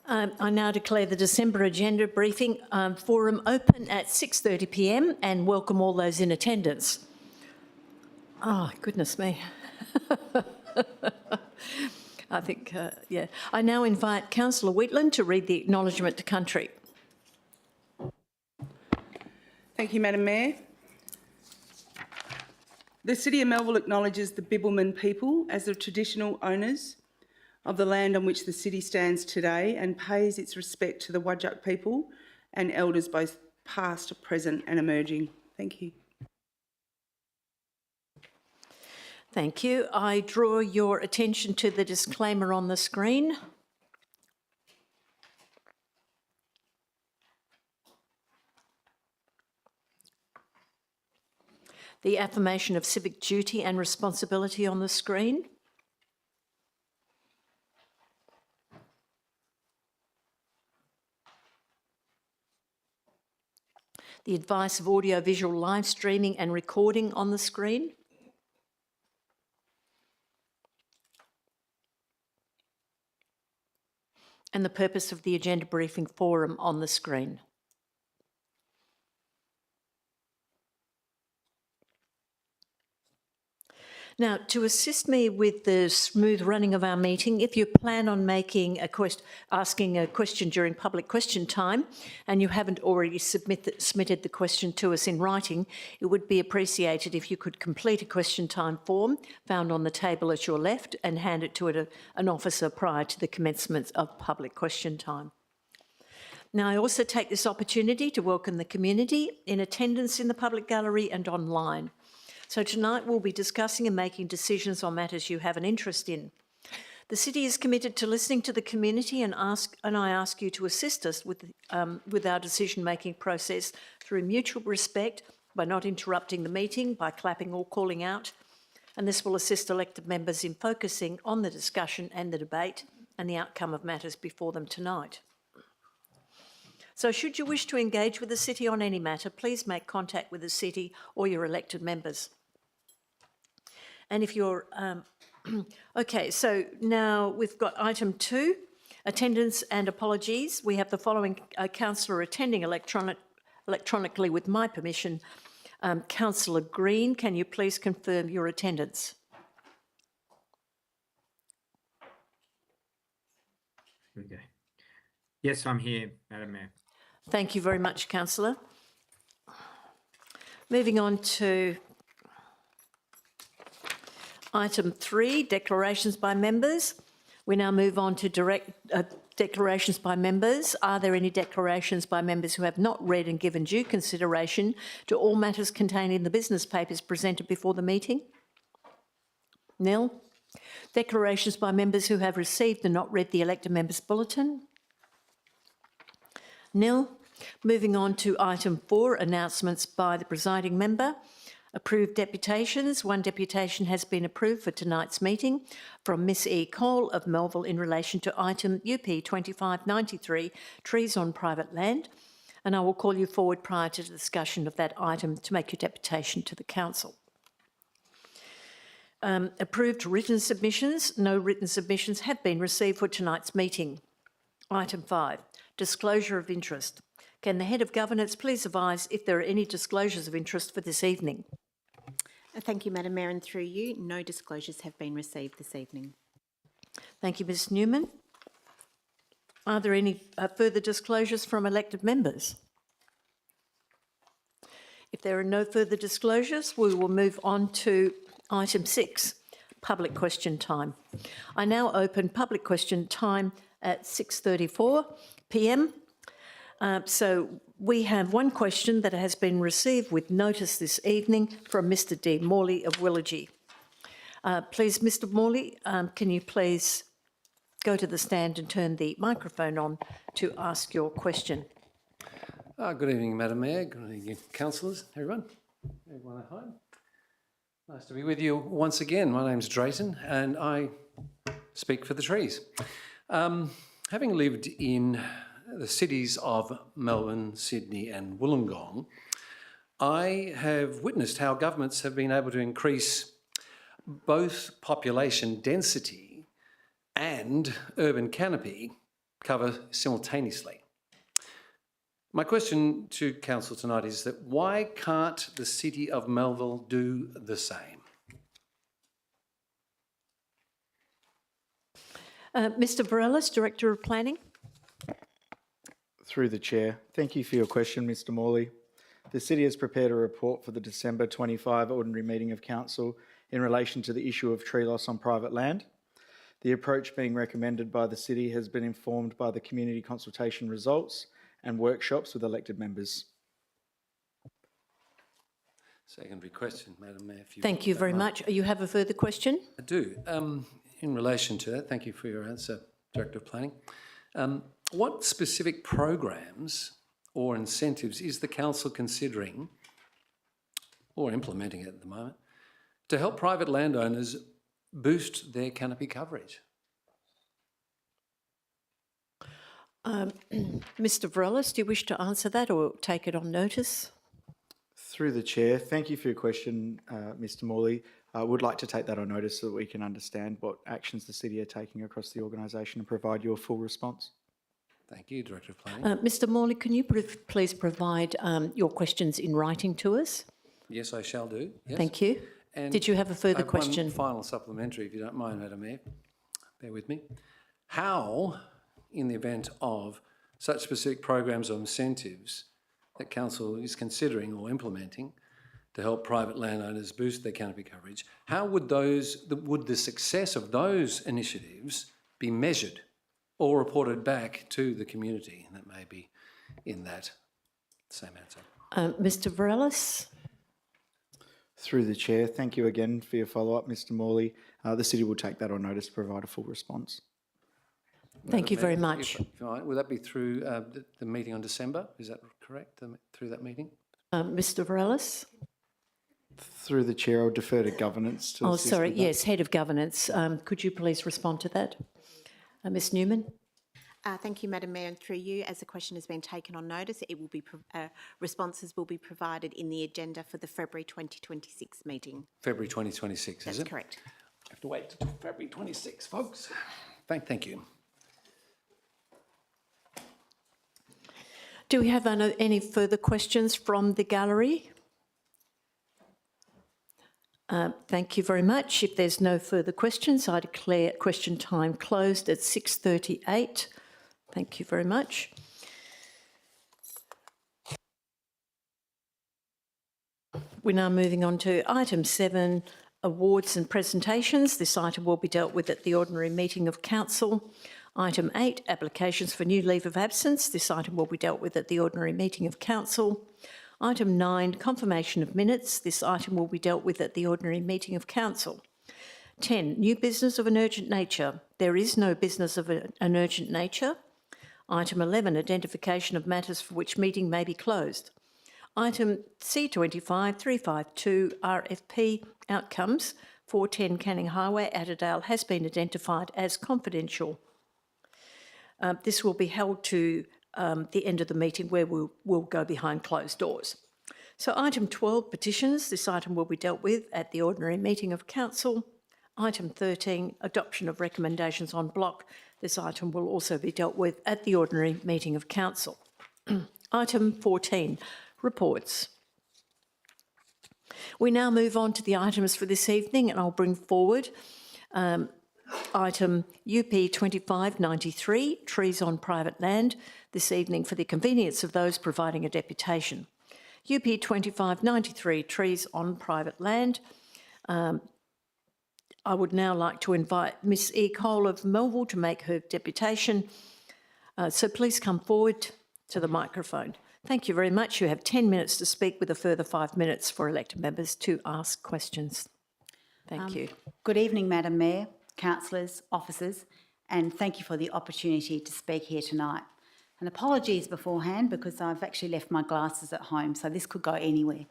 I now declare the December agenda briefing forum open at 6:30 p.m. and welcome all those in attendance. Oh, goodness me. I think, yeah. I now invite Councillor Wheatland to read the acknowledgement to country. Thank you, Madam Mayor. The City of Melville acknowledges the Bibbulmun people as the traditional owners of the land on which the city stands today and pays its respect to the Whadjuk people and elders both past, present and emerging. Thank you. Thank you. I draw your attention to the disclaimer on the screen. The affirmation of civic duty and responsibility on the screen. The advice of audio-visual live streaming and recording on the screen. And the purpose of the agenda briefing forum on the screen. Now, to assist me with the smooth running of our meeting, if you plan on making asking a question during public question time and you haven't already submitted the question to us in writing, it would be appreciated if you could complete a question time form found on the table at your left and hand it to an officer prior to the commencement of public question time. Now, I also take this opportunity to welcome the community in attendance in the public gallery and online. So tonight we'll be discussing and making decisions on matters you have an interest in. The City is committed to listening to the community and I ask you to assist us with our decision-making process through mutual respect, by not interrupting the meeting, by clapping or calling out. And this will assist elected members in focusing on the discussion and the debate and the outcome of matters before them tonight. So should you wish to engage with the City on any matter, please make contact with the City or your elected members. And if you're, okay, so now we've got item 2, attendance and apologies. We have the following councillor attending electronically with my permission. Councillor Green, can you please confirm your attendance? Okay. Yes, I'm here, Madam Mayor. Thank you very much, councillor. Moving on to item 3, declarations by members. We now move on to direct declarations by members. Are there any declarations by members who have not read and given due consideration to all matters contained in the business papers presented before the meeting? Nil. Declarations by members who have received and not read the elected members' bulletin? Nil. Moving on to item 4, announcements by the presiding member. Approved deputations. One deputation has been approved for tonight's meeting from Miss E. Cole of Melville in relation to item UP 2593, trees on private land. And I will call you forward prior to the discussion of that item to make your deputation to the council. Approved written submissions. No written submissions have been received for tonight's meeting. Item 5, disclosure of interest. Can the Head of Governance please advise if there are any disclosures of interest for this evening? Thank you, Madam Mayor, and through you, no disclosures have been received this evening. Thank you, Ms Newman. Are there any further disclosures from elected members? If there are no further disclosures, we will move on to item 6, public question time. I now open public question time at 6:34 p.m. So we have one question that has been received with notice this evening from Mr D. Morley of Willagee. Please, Mr. Morley, can you please go to the stand and turn the microphone on to ask your question? Good evening, Madam Mayor. Good evening, councillors, everyone at home. Nice to be with you once again. My name's Drayton and I speak for the trees. Having lived in the cities of Melbourne, Sydney and Wollongong, I have witnessed how governments have been able to increase both population density and urban canopy cover simultaneously. My question to Council tonight is that why can't the City of Melville do the same? Mr Varelis, Director of Planning. Through the Chair. Thank you for your question, Mr Morley. The City has prepared a report for the December 25 Ordinary Meeting of Council in relation to the issue of tree loss on private land. The approach being recommended by the City has been informed by the community consultation results and workshops with elected members. Secondary question, Madam Mayor. Thank you very much. You have a further question? I do. In relation to that, thank you for your answer, Director of Planning. What specific programs or incentives is the Council considering or implementing at the moment to help private landowners boost their canopy coverage? Mr Varelis, do you wish to answer that or take it on notice? Through the Chair. Thank you for your question, Mr Morley. I would like to take that on notice so that we can understand what actions the City are taking across the organisation and provide you a full response. Thank you, Director of Planning. Mr Morley, can you please provide your questions in writing to us? Yes, I shall do. Yes. Thank you. And Did you have a further I have question? one final supplementary, if you don't mind, Madam Mayor. Bear with me. How, in the event of such specific programs or incentives that Council is considering or implementing to help private landowners boost their canopy coverage, how would the success of those initiatives be measured or reported back to the community? And that may be in that same answer. Mr Varelis? Through the Chair. Thank you again for your follow-up, Mr Morley. The City will take that on notice to provide a full response. Thank you very much. Would that be through the meeting on December? Is that correct, through that meeting? Mr Varelis? Through the Chair, I'll defer to Governance to assist with that. Yes, Head of Governance. Could you please respond to that? Ms Newman? Thank you, Madam Mayor, and through you, as the question has been taken on notice, it will be responses will be provided in the agenda for the February 2026 meeting. February 2026, is it? That's correct. I have to wait until February 26, folks. Thank you. Do we have any further questions from the gallery? Thank you very much. If there's no further questions, I declare question time closed at 6:38. Thank you very much. We're now moving on to item 7, awards and presentations. This item will be dealt with at the ordinary meeting of Council. Item 8, applications for new leave of absence. This item will be dealt with at the ordinary meeting of Council. Item 9, confirmation of minutes. This item will be dealt with at the ordinary meeting of Council. 10, new business of an urgent nature. There is no business of an urgent nature. Item 11, identification of matters for which meeting may be closed. Item C25 352 RFP outcomes 410 Canning Highway, Atterdale, has been identified as confidential. This will be held to the end of the meeting where we'll go behind closed doors. So item 12, petitions. This item will be dealt with at the ordinary meeting of Council. Item 13, adoption of recommendations en bloc. This item will also be dealt with at the ordinary meeting of Council. Item 14, reports. We now move on to the items for this evening, and I'll bring forward item UP 2593, trees on private land, this evening for the convenience of those providing a deputation. UP 2593, trees on private land. I would now like to invite Miss E. Cole of Melville to make her deputation. So please come forward to the microphone. Thank you very much. You have 10 minutes to speak with a further 5 minutes for elected members to ask questions. Thank you. Good evening, Madam Mayor, councillors, officers, and thank you for the opportunity to speak here tonight. And apologies beforehand because I've actually left my glasses at home, so this could go anywhere.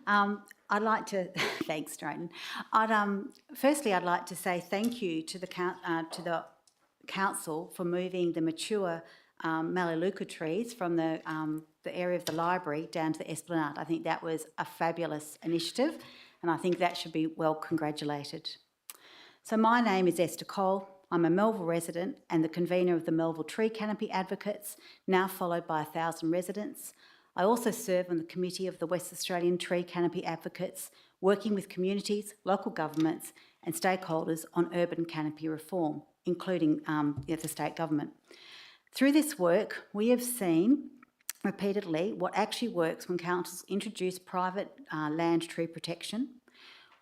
I'd like to, thanks, Drayton. Firstly, I'd like to say thank you to the council for moving the mature Melaleuca trees from the area of the library down to the Esplanade. I think that was a fabulous initiative, and I think that should be well congratulated. So my name is Esther Cole. I'm a Melville resident and the convener of the Melville Tree Canopy Advocates, now followed by 1,000 residents. I also serve on the committee of the West Australian Tree Canopy Advocates, working with communities, local governments and stakeholders on urban canopy reform, including the state government. Through this work, we have seen repeatedly what actually works when councils introduce private land tree protection.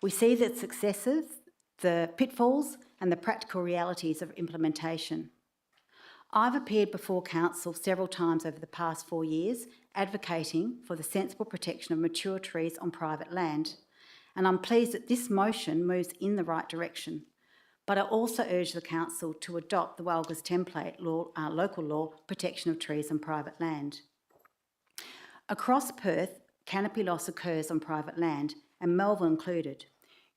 We see the successes, the pitfalls and the practical realities of implementation. I've appeared before council several times over the past 4 years advocating for the sensible protection of mature trees on private land, and I'm pleased that this motion moves in the right direction. But I also urge the council to adopt the Walga's template local law protection of trees on private land. Across Perth, canopy loss occurs on private land, and Melville included.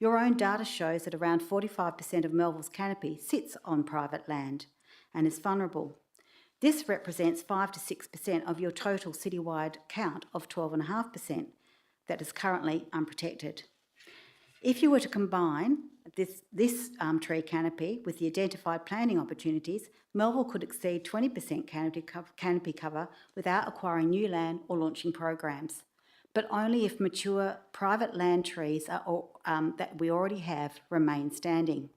Your own data shows that around 45% of Melville's canopy sits on private land and is vulnerable. This represents 5 to 6% of your total citywide count of 12.5% that is currently unprotected. If you were to combine this tree canopy with the identified planting opportunities, Melville could exceed 20% canopy cover without acquiring new land or launching programs, but only if mature private land trees that we already have remain standing.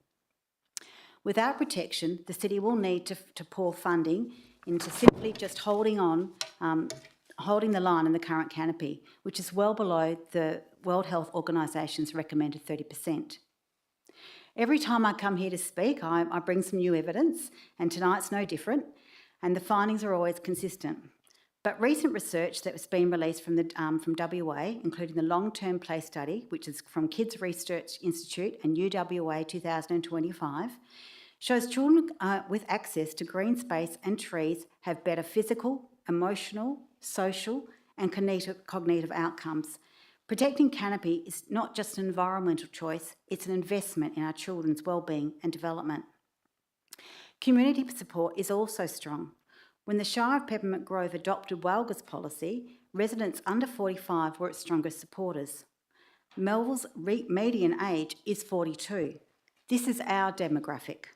Without protection, the city will need to pour funding into simply just holding the line in the current canopy, which is well below the World Health Organisation's recommended 30%. Every time I come here to speak, I bring some new evidence, and tonight's no different, and the findings are always consistent. But recent research that has been released from WA, including the long-term play study, which is from Kids Research Institute and UWA 2025, shows children with access to green space and trees have better physical, emotional, social and cognitive outcomes. Protecting canopy is not just an environmental choice, it's an investment in our children's wellbeing and development. Community support is also strong. When the Shire of Peppermint Grove adopted Walga's policy, residents under 45 were its strongest supporters. Melville's median age is 42. This is our demographic.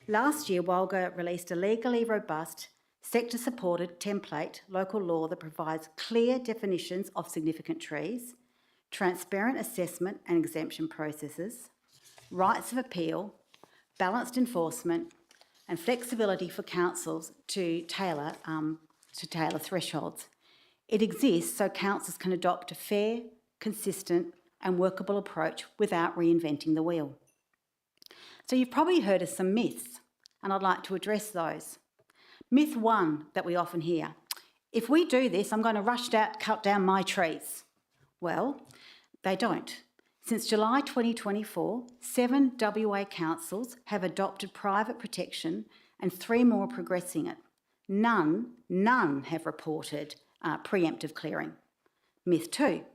Last year, Walga released a legally robust, sector-supported template local law that provides clear definitions of significant trees, transparent assessment and exemption processes, rights of appeal, balanced enforcement, and flexibility for councils to tailor thresholds. It exists so councils can adopt a fair, consistent, and workable approach without reinventing the wheel. So you've probably heard of some myths, and I'd like to address those. Myth one that we often hear: if we do this, I'm going to cut down my trees. Well, they don't. Since July 2024, 7 WA councils have adopted private protection and 3 more are progressing it. None have reported preemptive clearing. Myth 2,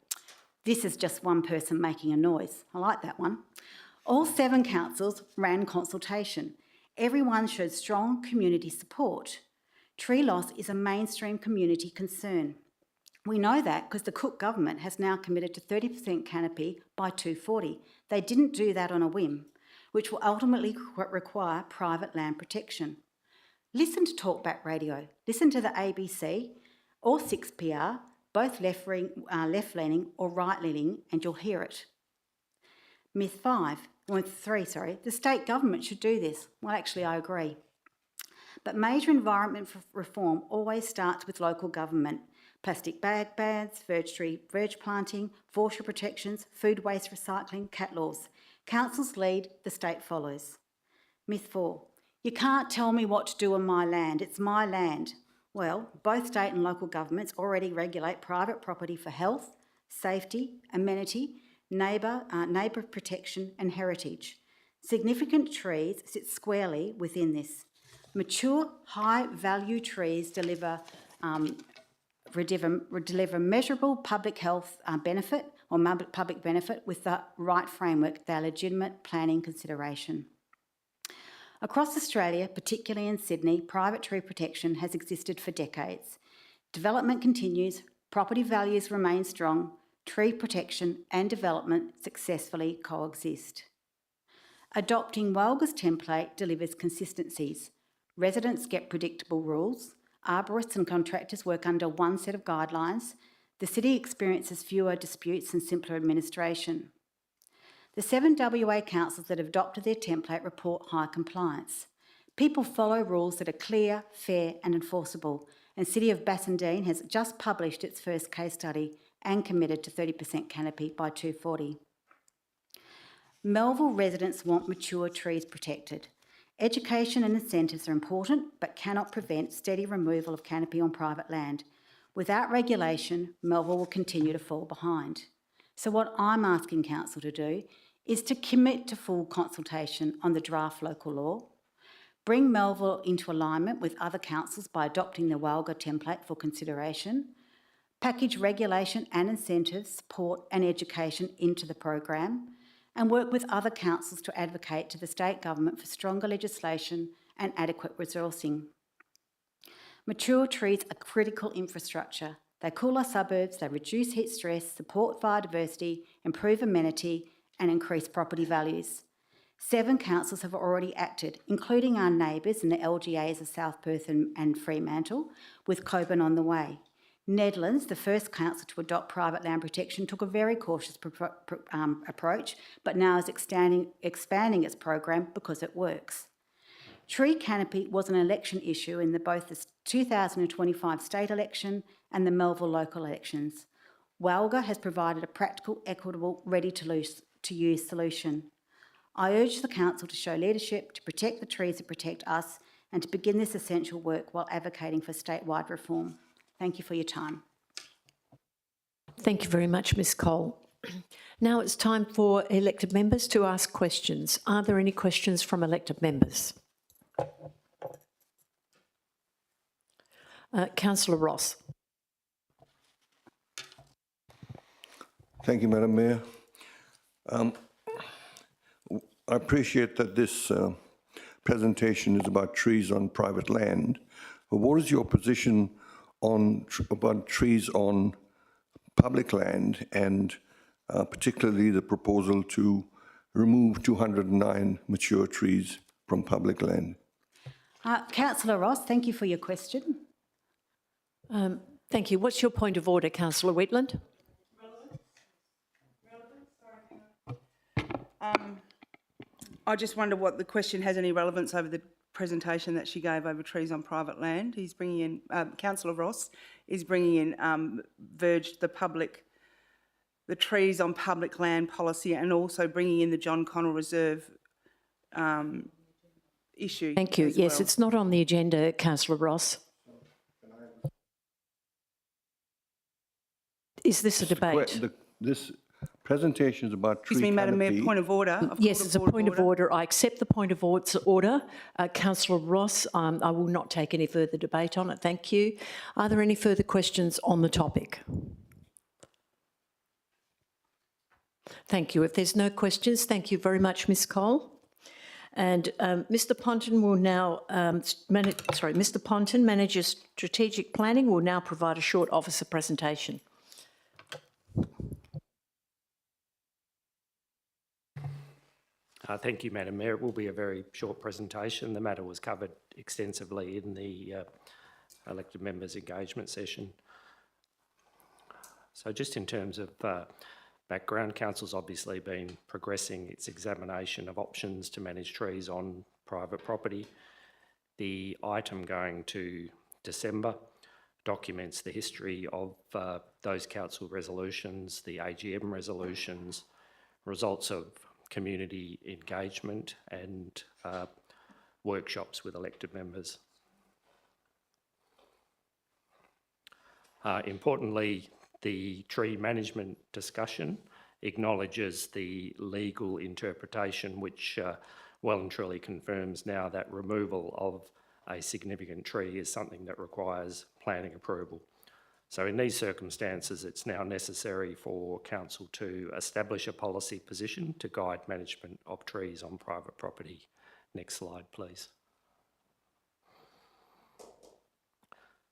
this is just one person making a noise. I like that one. All 7 councils ran consultation. Everyone showed strong community support. Tree loss is a mainstream community concern. We know that because the Cook government has now committed to 30% canopy by 2040. They didn't do that on a whim, which will ultimately require private land protection. Listen to Talkback Radio, listen to the ABC or 6PR, both left-leaning or right-leaning, and you'll hear it. Myth 3, the state government should do this. Well, actually, I agree. But major environment reform always starts with local government. Plastic bag bans, verge planting, forestry protections, food waste recycling, cat laws. Councils lead, the state follows. Myth 4, you can't tell me what to do on my land, it's my land. Well, both state and local governments already regulate private property for health, safety, amenity, neighbour protection and heritage. Significant trees sit squarely within this. Mature, high-value trees deliver measurable public health benefit or public benefit with the right framework. They're legitimate planning consideration. Across Australia, particularly in Sydney, private tree protection has existed for decades. Development continues, property values remain strong, tree protection and development successfully coexist. Adopting Walga's template delivers consistencies. Residents get predictable rules, arborists and contractors work under one set of guidelines, the city experiences fewer disputes and simpler administration. The 7 WA councils that have adopted their template report high compliance. People follow rules that are clear, fair and enforceable, and City of Bassendean has just published its first case study and committed to 30% canopy by 2040. Melville residents want mature trees protected. Education and incentives are important, but cannot prevent steady removal of canopy on private land. Without regulation, Melville will continue to fall behind. So what I'm asking Council to do is to commit to full consultation on the draft local law, bring Melville into alignment with other councils by adopting the Walga template for consideration, package regulation and incentives, support and education into the program, and work with other councils to advocate to the state government for stronger legislation and adequate resourcing. Mature trees are critical infrastructure. They cool our suburbs, they reduce heat stress, support biodiversity, improve amenity and increase property values. 7 councils have already acted, including our neighbours in the LGAs of South Perth and Fremantle, with Coburn on the way. Nedlands, the first council to adopt private land protection, took a very cautious approach, but now is expanding its program because it works. Tree canopy was an election issue in both the 2025 state election and the Melville local elections. Walga has provided a practical, equitable, ready-to-use solution. I urge the council to show leadership, to protect the trees that protect us, and to begin this essential work while advocating for statewide reform. Thank you for your time. Thank you very much, Ms Cole. Now it's time for elected members to ask questions. Are there any questions from elected members? Councillor Ross. Thank you, Madam Mayor. I appreciate that this presentation is about trees on private land, but what is your position on about trees on public land, and particularly the proposal to remove 209 mature trees from public land? Councillor Ross, thank you for your question. Thank you. What's your point of order, Councillor Wheatland? I just wonder what the question has any relevance over the presentation that she gave over trees on private land. He's bringing in, Councillor Ross is bringing in Verge, the trees on public land policy, and also bringing in the John Connell Reserve issue. Thank you. Yes, it's not on the agenda, Councillor Ross. Is this a debate? This presentation is about tree Excuse me, Madam Mayor, canopy. point of order. Yes, it's a point of order. I accept the point of order. Councillor Ross, I will not take any further debate on it. Thank you. Are there any further questions on the topic? Thank you. If there's no questions, thank you very much, Ms Cole. And Mr Ponton will now, Mr Ponton, Manager Strategic Planning, will now provide a short officer presentation. Thank you, Madam Mayor. It will be a very short presentation. The matter was covered extensively in the elected members' engagement session. So just in terms of background, Council's obviously been progressing its examination of options to manage trees on private property. The item going to December documents the history of those council resolutions, the AGM resolutions, results of community engagement and workshops with elected members. Importantly, the tree management discussion acknowledges the legal interpretation which well and truly confirms now that removal of a significant tree is something that requires planning approval. So in these circumstances, it's now necessary for Council to establish a policy position to guide management of trees on private property. Next slide, please.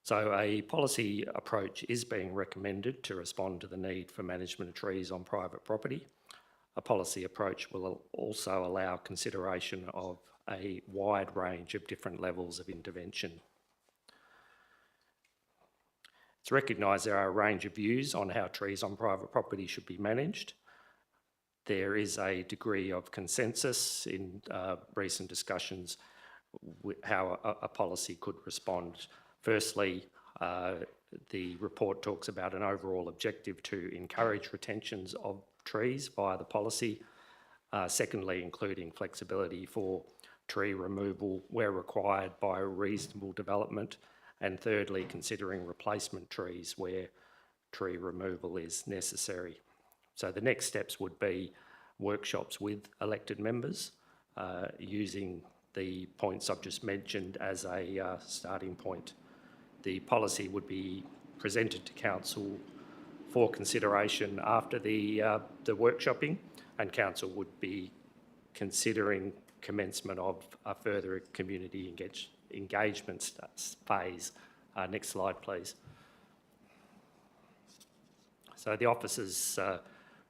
So a policy approach is being recommended to respond to the need for management of trees on private property. a policy approach will also allow consideration of a wide range of different levels of intervention. It's recognised there are a range of views on how trees on private property should be managed. There is a degree of consensus in recent discussions with how a policy could respond. Firstly, the report talks about an overall objective to encourage retentions of trees via the policy. Secondly, including flexibility for tree removal where required by reasonable development. And thirdly, considering replacement trees where tree removal is necessary. So the next steps would be workshops with elected members, using the points I've just mentioned as a starting point. The policy would be presented to Council for consideration after the workshopping, and Council would be considering commencement of a further community engagement phase. Next slide, please. So the officer's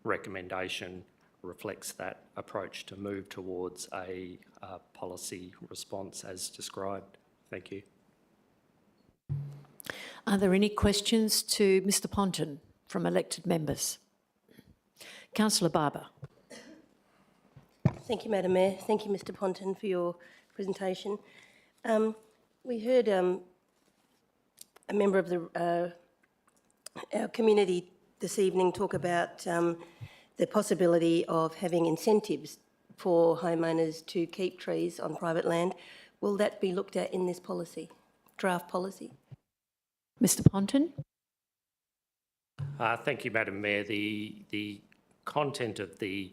recommendation reflects that approach to move towards a policy response as described. Thank you. Are there any questions to Mr Ponton from elected members? Councillor Barber. Thank you, Madam Mayor. Thank you, Mr Ponton, for your presentation. We heard a member of our community this evening talk about the possibility of having incentives for homeowners to keep trees on private land. Will that be looked at in this policy, draft policy? Mr Ponton. Thank you, Madam Mayor. The content of the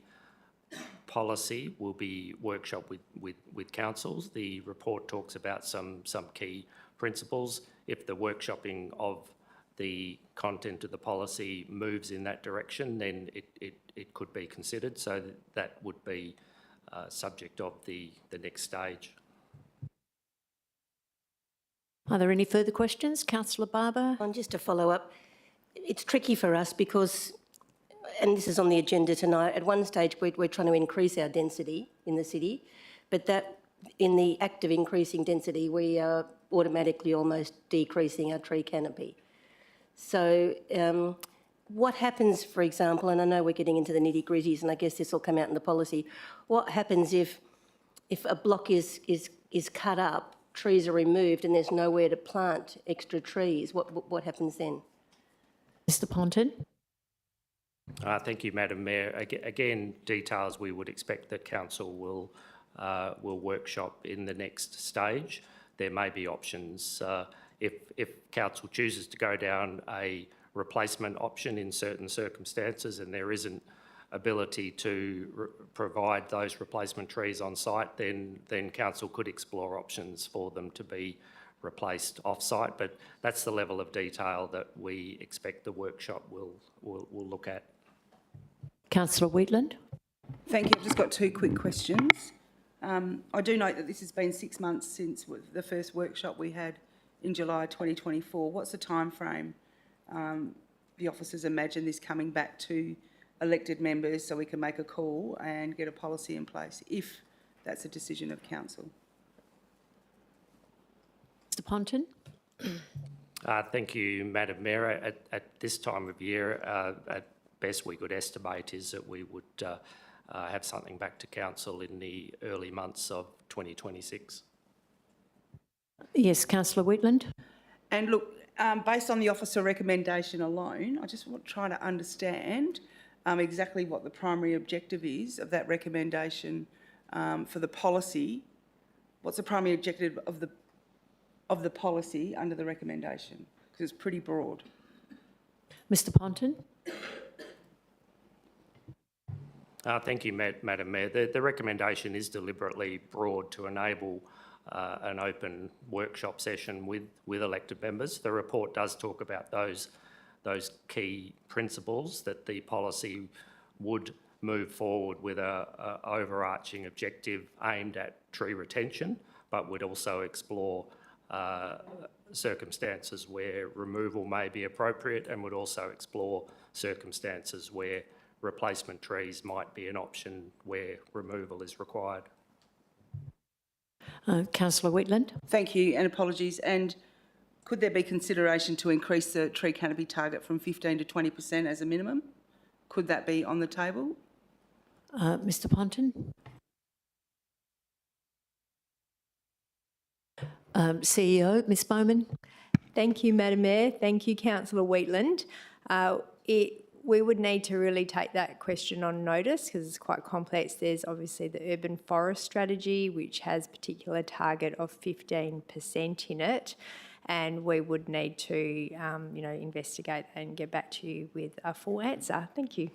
policy will be workshop with councils. The report talks about some key principles. If the workshopping of the content of the policy moves in that direction, then it could be considered. So that would be subject of the next stage. Are there any further questions? Councillor Barber. And just to follow up, it's tricky for us because, and this is on the agenda tonight, at one stage we're trying to increase our density in the city, but that in the act of increasing density we are automatically almost decreasing our tree canopy. So what happens, for example, and I know we're getting into the nitty-gritties and I guess this will come out in the policy, what happens if a block is cut up, trees are removed and there's nowhere to plant extra trees? What happens then? Mr Ponton. Thank you, Madam Mayor. Again, details we would expect that Council will workshop in the next stage. There may be options if Council chooses to go down a replacement option in certain circumstances and there isn't ability to provide those replacement trees on site, then Council could explore options for them to be replaced off-site, but that's the level of detail that we expect the workshop will look at. Councillor Wheatland. Thank you. I've just got two quick questions. I do note that this has been 6 months since the first workshop we had in July 2024. What's the time frame the officers imagine this coming back to elected members so we can make a call and get a policy in place if that's a decision of Council? Mr Ponton. Thank you, Madam Mayor. At this time of year, at best we could estimate is that we would have something back to Council in the early months of 2026. Yes, Councillor Wheatland. And look, based on the officer recommendation alone, I just want to try to understand exactly what the primary objective is of that recommendation for the policy. What's the primary objective of the policy under the recommendation? Because it's pretty broad. Mr Ponton. Thank you, Madam Mayor. The recommendation is deliberately broad to enable an open workshop session with elected members. The report does talk about those key principles that the policy would move forward with a overarching objective aimed at tree retention, but would also explore circumstances where removal may be appropriate and would also explore circumstances where replacement trees might be an option where removal is required. Councillor Wheatland. Thank you, and apologies. And could there be consideration to increase the tree canopy target from 15 to 20% as a minimum? Could that be on the table? Mr Ponton. CEO, Ms Bowman. Thank you, Madam Mayor. Thank you, Councillor Wheatland. We would need to really take that question on notice because it's quite complex. There's obviously the urban forest strategy, which has a particular target of 15% in it, and we would need to, investigate and get back to you with a full answer. Thank you.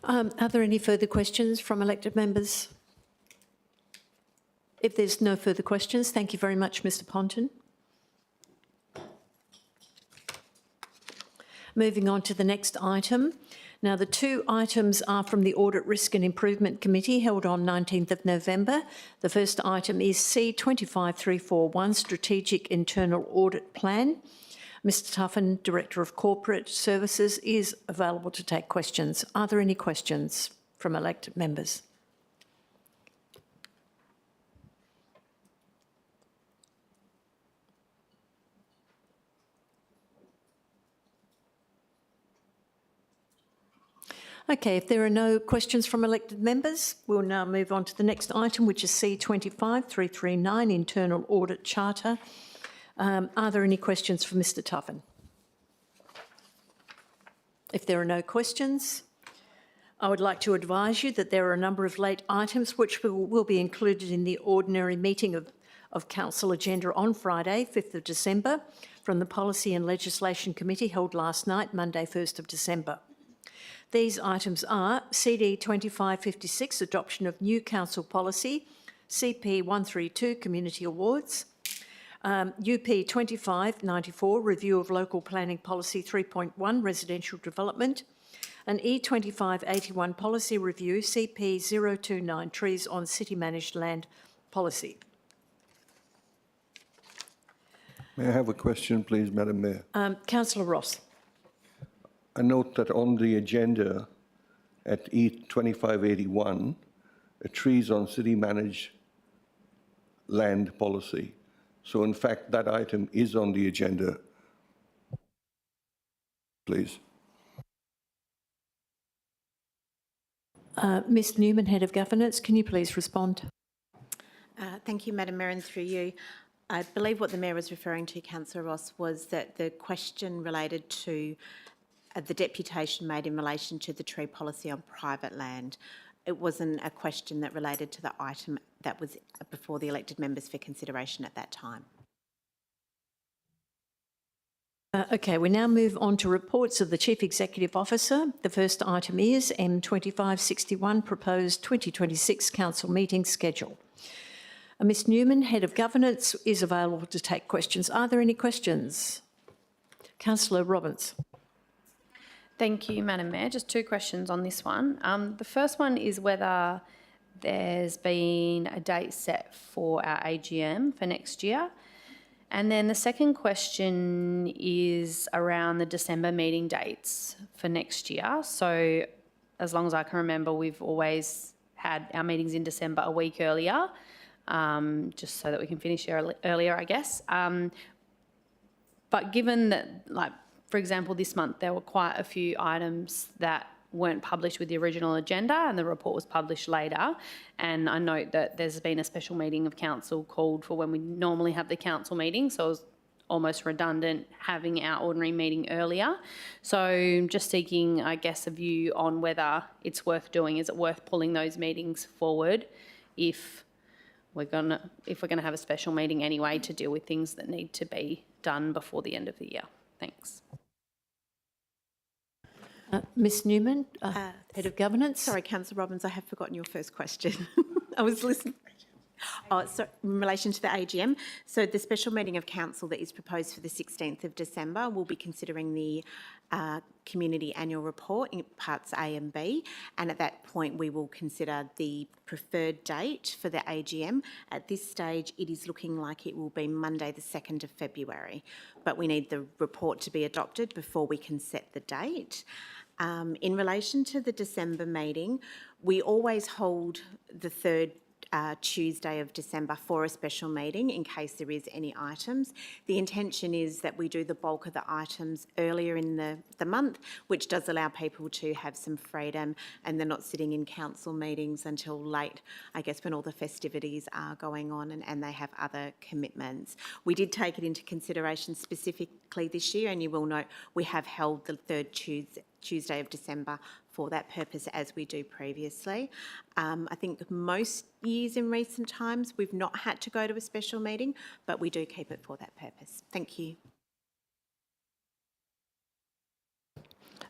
Are there any further questions from elected members? If there's no further questions, thank you very much, Mr Ponton. Moving on to the next item. Now, the two items are from the Audit, Risk and Improvement Committee held on 19th of November. The first item is C25341, Strategic Internal Audit Plan. Mr Tuffin, Director of Corporate Services, is available to take questions. Are there any questions from elected members? Okay, if there are no questions from elected members, we'll now move on to the next item, which is C25339, Internal Audit Charter. Are there any questions for Mr Tuffin? If there are no questions, I would like to advise you that there are a number of late items which will be included in the ordinary meeting of Council agenda on Friday, 5th of December, from the Policy and Legislation Committee held last night, Monday, 1st of December. These items are CD 2556, Adoption of New Council Policy, CP 132, Community Awards, UP 2594, Review of Local Planning Policy 3.1, Residential Development, and E2581 Policy Review, CP 029, Trees on City Managed Land Policy. May I have a question, please, Madam Mayor? Councillor Ross. I note that on the agenda at E2581, trees on city managed land policy. So in fact, that item is on the agenda, please. Ms Newman, Head of Governance, can you please respond? Thank you, Madam Mayor, and through you. I believe what the Mayor was referring to, Councillor Ross, was that the question related to the deputation made in relation to the tree policy on private land. It wasn't a question that related to the item that was before the elected members for consideration at that time. Okay, we now move on to reports of the Chief Executive Officer. The first item is M2561, Proposed 2026 Council Meeting Schedule. Ms Newman, Head of Governance, is available to take questions. Are there any questions? Councillor Robbins. Thank you, Madam Mayor. Just two questions on this one. The first one is whether there's been a date set for our AGM for next year. And then the second question is around the December meeting dates for next year. So as long as I can remember, we've always had our meetings in December a week earlier, just so that we can finish earlier, I guess. But given that, for example, this month there were quite a few items that weren't published with the original agenda and the report was published later. And I note that there's been a special meeting of council called for when we normally have the council meeting. So it was almost redundant having our ordinary meeting earlier. So just seeking, I guess, a view on whether it's worth doing. Is it worth pulling those meetings forward if we're gonna have a special meeting anyway to deal with things that need to be done before the end of the year? Thanks. Ms Newman, Head of Governance. Sorry, Councillor Robbins, I have forgotten your first question. I was listening. Oh, so in relation to the AGM, so the special meeting of council that is proposed for the 16th of December will be considering the community annual report in parts A and B, and at that point we will consider the preferred date for the AGM. At this stage it is looking like it will be Monday the 2nd of February, but we need the report to be adopted before we can set the date. In relation to the December meeting, we always hold the third Tuesday of December for a special meeting in case there is any items. The intention is that we do the bulk of the items earlier in the month, which does allow people to have some freedom and they're not sitting in council meetings until late, I guess, when all the festivities are going on and they have other commitments. We did take it into consideration specifically this year, and you will note we have held the third Tuesday of December for that purpose, as we do previously. I think most years in recent times we've not had to go to a special meeting, but we do keep it for that purpose. Thank you.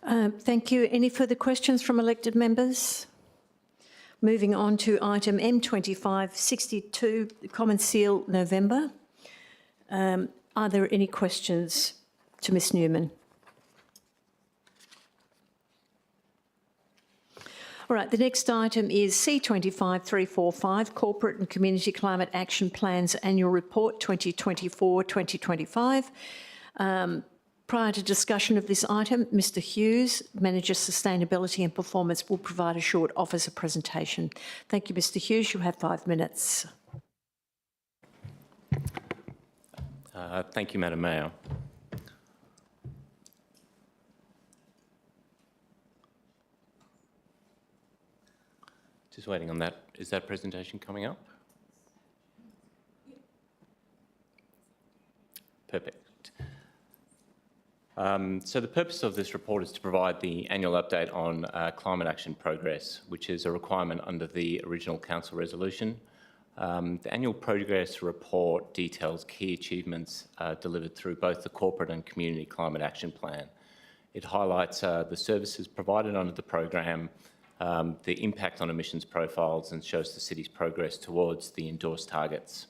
Thank you. Any further questions from elected members? Moving on to item M2562, Common Seal, November. Are there any questions to Ms Newman? All right, the next item is C25345, Corporate and Community Climate Action Plans Annual Report 2024-2025. Prior to discussion of this item, Mr Hughes, Manager Sustainability and Performance, will provide a short officer presentation. Thank you, Mr Hughes. You have 5 minutes. Thank you, Madam Mayor. Just waiting on that. Is that presentation coming up? Perfect. So the purpose of this report is to provide the annual update on climate action progress, which is a requirement under the original council resolution. The annual progress report details key achievements delivered through both the corporate and community climate action plan. It highlights the services provided under the program, the impact on emissions profiles, and shows the city's progress towards the endorsed targets.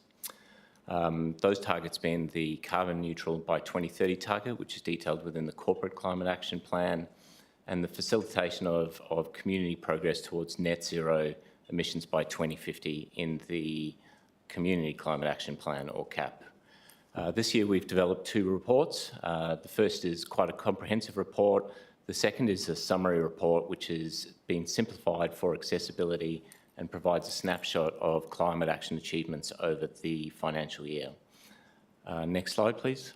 Those targets being the carbon neutral by 2030 target, which is detailed within the corporate climate action plan, and the facilitation of community progress towards net zero emissions by 2050 in the community climate action plan, or CAP. This year we've developed 2 reports. The first is quite a comprehensive report. The second is a summary report, which has been simplified for accessibility and provides a snapshot of climate action achievements over the financial year. Next slide, please.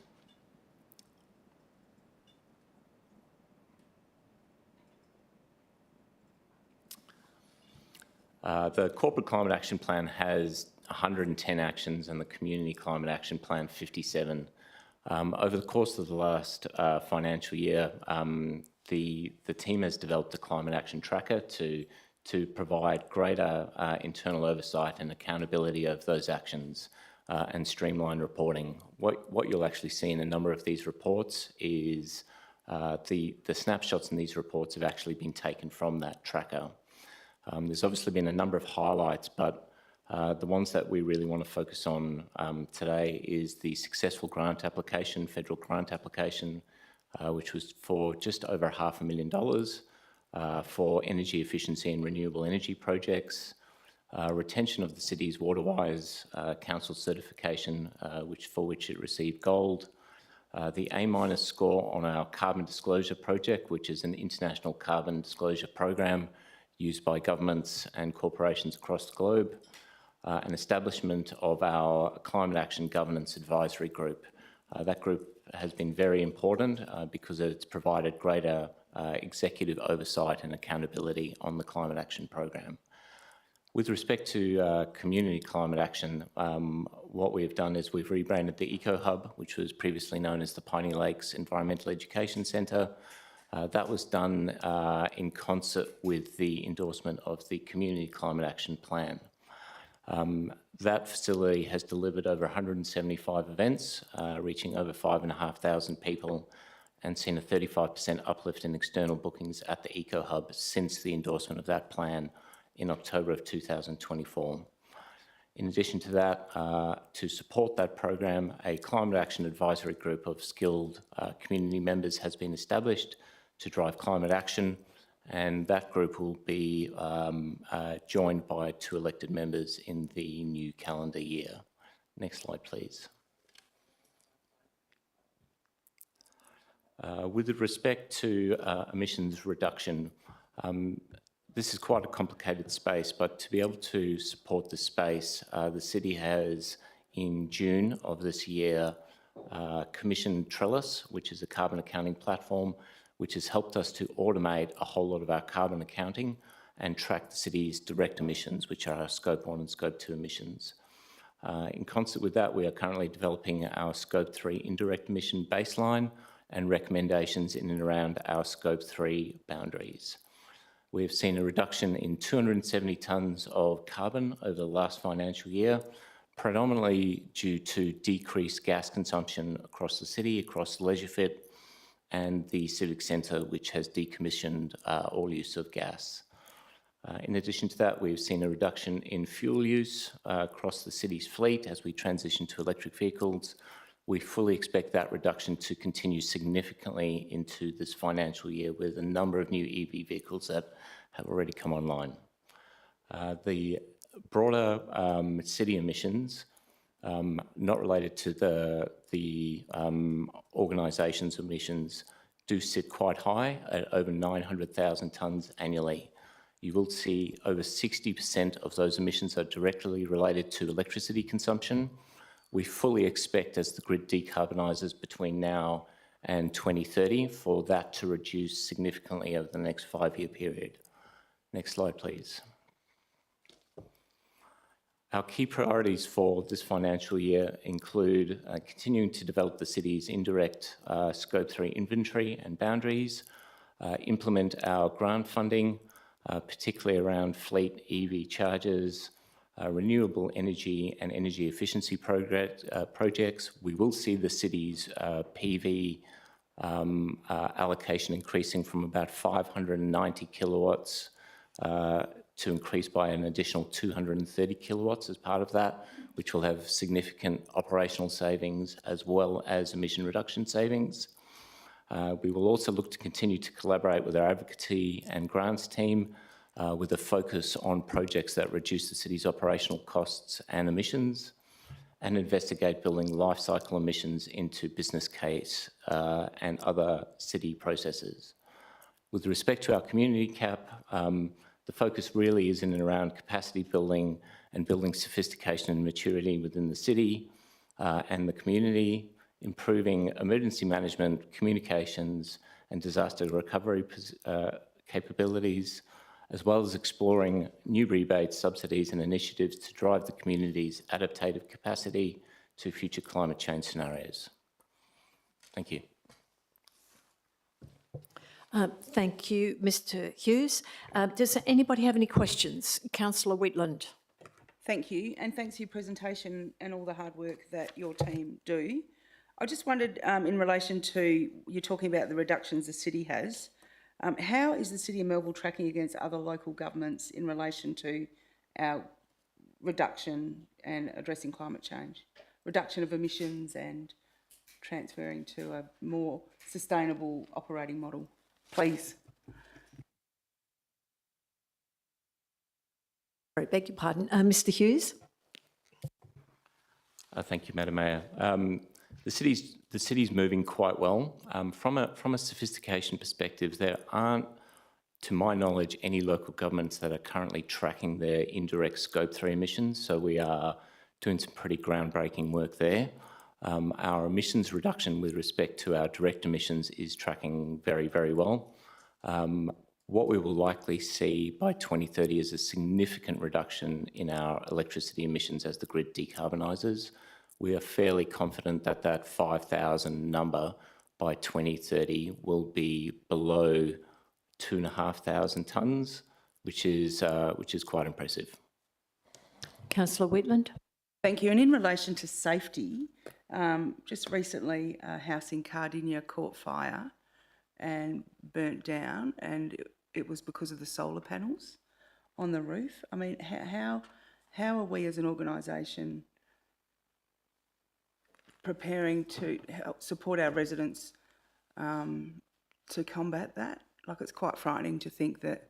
The Corporate Climate Action Plan has 110 actions and the Community Climate Action Plan 57. Over the course of the last financial year, the team has developed a climate action tracker to provide greater internal oversight and accountability of those actions and streamline reporting. What you'll actually see in a number of these reports is the snapshots in these reports have actually been taken from that tracker. There's obviously been a number of highlights, but the ones that we really want to focus on today is the successful grant application, federal grant application, which was for just over $500,000 for energy efficiency and renewable energy projects, retention of the city's Waterwise Council certification, for which it received gold, the A- score on our carbon disclosure project, which is an international carbon disclosure program used by governments and corporations across the globe, an establishment of our Climate Action Governance Advisory Group. That group has been very important because it's provided greater executive oversight and accountability on the climate action program. With respect to community climate action, what we've done is we've rebranded the Eco Hub, which was previously known as the Piney Lakes Environmental Education Centre. That was done in concert with the endorsement of the Community Climate Action Plan. That facility has delivered over 175 events, reaching over 5,500 people, and seen a 35% uplift in external bookings at the Eco Hub since the endorsement of that plan in October of 2024. In addition to that, to support that program, a climate action advisory group of skilled community members has been established to drive climate action, and that group will be joined by 2 elected members in the new calendar year. Next slide, please. With respect to emissions reduction, this is quite a complicated space, but to be able to support the space, the city has, in June of this year, commissioned Trellis, which is a carbon accounting platform, which has helped us to automate a whole lot of our carbon accounting and track the city's direct emissions, which are our Scope 1 and Scope 2 emissions. In concert with that, we are currently developing our Scope 3 indirect emission baseline and recommendations in and around our Scope 3 boundaries. We've seen a reduction in 270 tonnes of carbon over the last financial year, predominantly due to decreased gas consumption across the city, across Leisure Fit and the Civic Centre, which has decommissioned all use of gas. In addition to that, we've seen a reduction in fuel use across the city's fleet as we transition to electric vehicles. We fully expect that reduction to continue significantly into this financial year with a number of new EV vehicles that have already come online. The broader city emissions, not related to the organisation's emissions, do sit quite high at over 900,000 tonnes annually. You will see over 60% of those emissions are directly related to electricity consumption. We fully expect, as the grid decarbonises between now and 2030, for that to reduce significantly over the next 5-year period. Next slide, please. Our key priorities for this financial year include continuing to develop the city's indirect Scope 3 inventory and boundaries, implement our grant funding, particularly around fleet EV chargers, renewable energy and energy efficiency projects. We will see the city's PV allocation increasing from about 590 kilowatts to increase by an additional 230 kilowatts as part of that, which will have significant operational savings as well as emission reduction savings. We will also look to continue to collaborate with our advocacy and grants team with a focus on projects that reduce the city's operational costs and emissions, and investigate building life cycle emissions into business case and other city processes. With respect to our community cap, the focus really is in and around capacity building and building sophistication and maturity within the city and the community, improving emergency management, communications and disaster recovery capabilities, as well as exploring new rebates, subsidies and initiatives to drive the community's adaptive capacity to future climate change scenarios. Thank you. Thank you, Mr Hughes. Does anybody have any questions? Councillor Wheatland. Thank you, and thanks for your presentation and all the hard work that your team do. I just wondered, in relation to, you're talking about the reductions the city has, how is the City of Melville tracking against other local governments in relation to our reduction and addressing climate change? Reduction of emissions and transferring to a more sustainable operating model, please. I beg your pardon. Mr Hughes? Thank you, Madam Mayor. The city's moving quite well. From a sophistication perspective, there aren't, to my knowledge, any local governments that are currently tracking their indirect Scope 3 emissions, so we are doing some pretty groundbreaking work there. Our emissions reduction with respect to our direct emissions is tracking very, very well. What we will likely see by 2030 is a significant reduction in our electricity emissions as the grid decarbonises. We are fairly confident that that 5,000 number by 2030 will be below 2,500 tonnes, which is quite impressive. Councillor Wheatland. Thank you. And in relation to safety, just recently a house in Cardinia caught fire and burnt down, and it was because of the solar panels on the roof. I mean, how are we as an organisation preparing to help support our residents to combat that? Like, it's quite frightening to think that,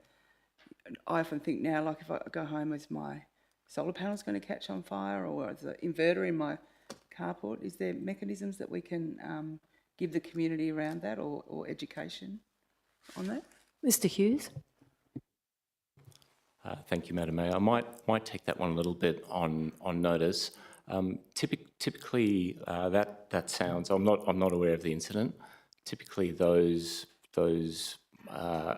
I often think now, like, if I go home, is my solar panels going to catch on fire, or is the inverter in my carport? Is there mechanisms that we can give the community around that or education on that? Mr Hughes? Thank you, Madam Mayor. I might take that one a little bit on notice. Typically, that sounds. I'm not aware of the incident. Typically, those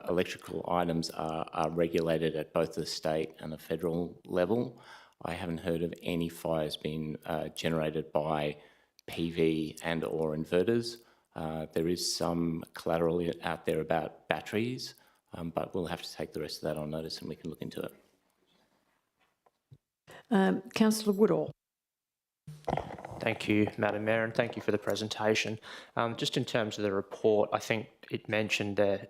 electrical items are regulated at both the state and the federal level. I haven't heard of any fires being generated by PV and or inverters. There is some collateral out there about batteries, but we'll have to take the rest of that on notice and we can look into it. Councillor Woodall. Thank you, Madam Mayor, and thank you for the presentation. Just in terms of the report, I think it mentioned the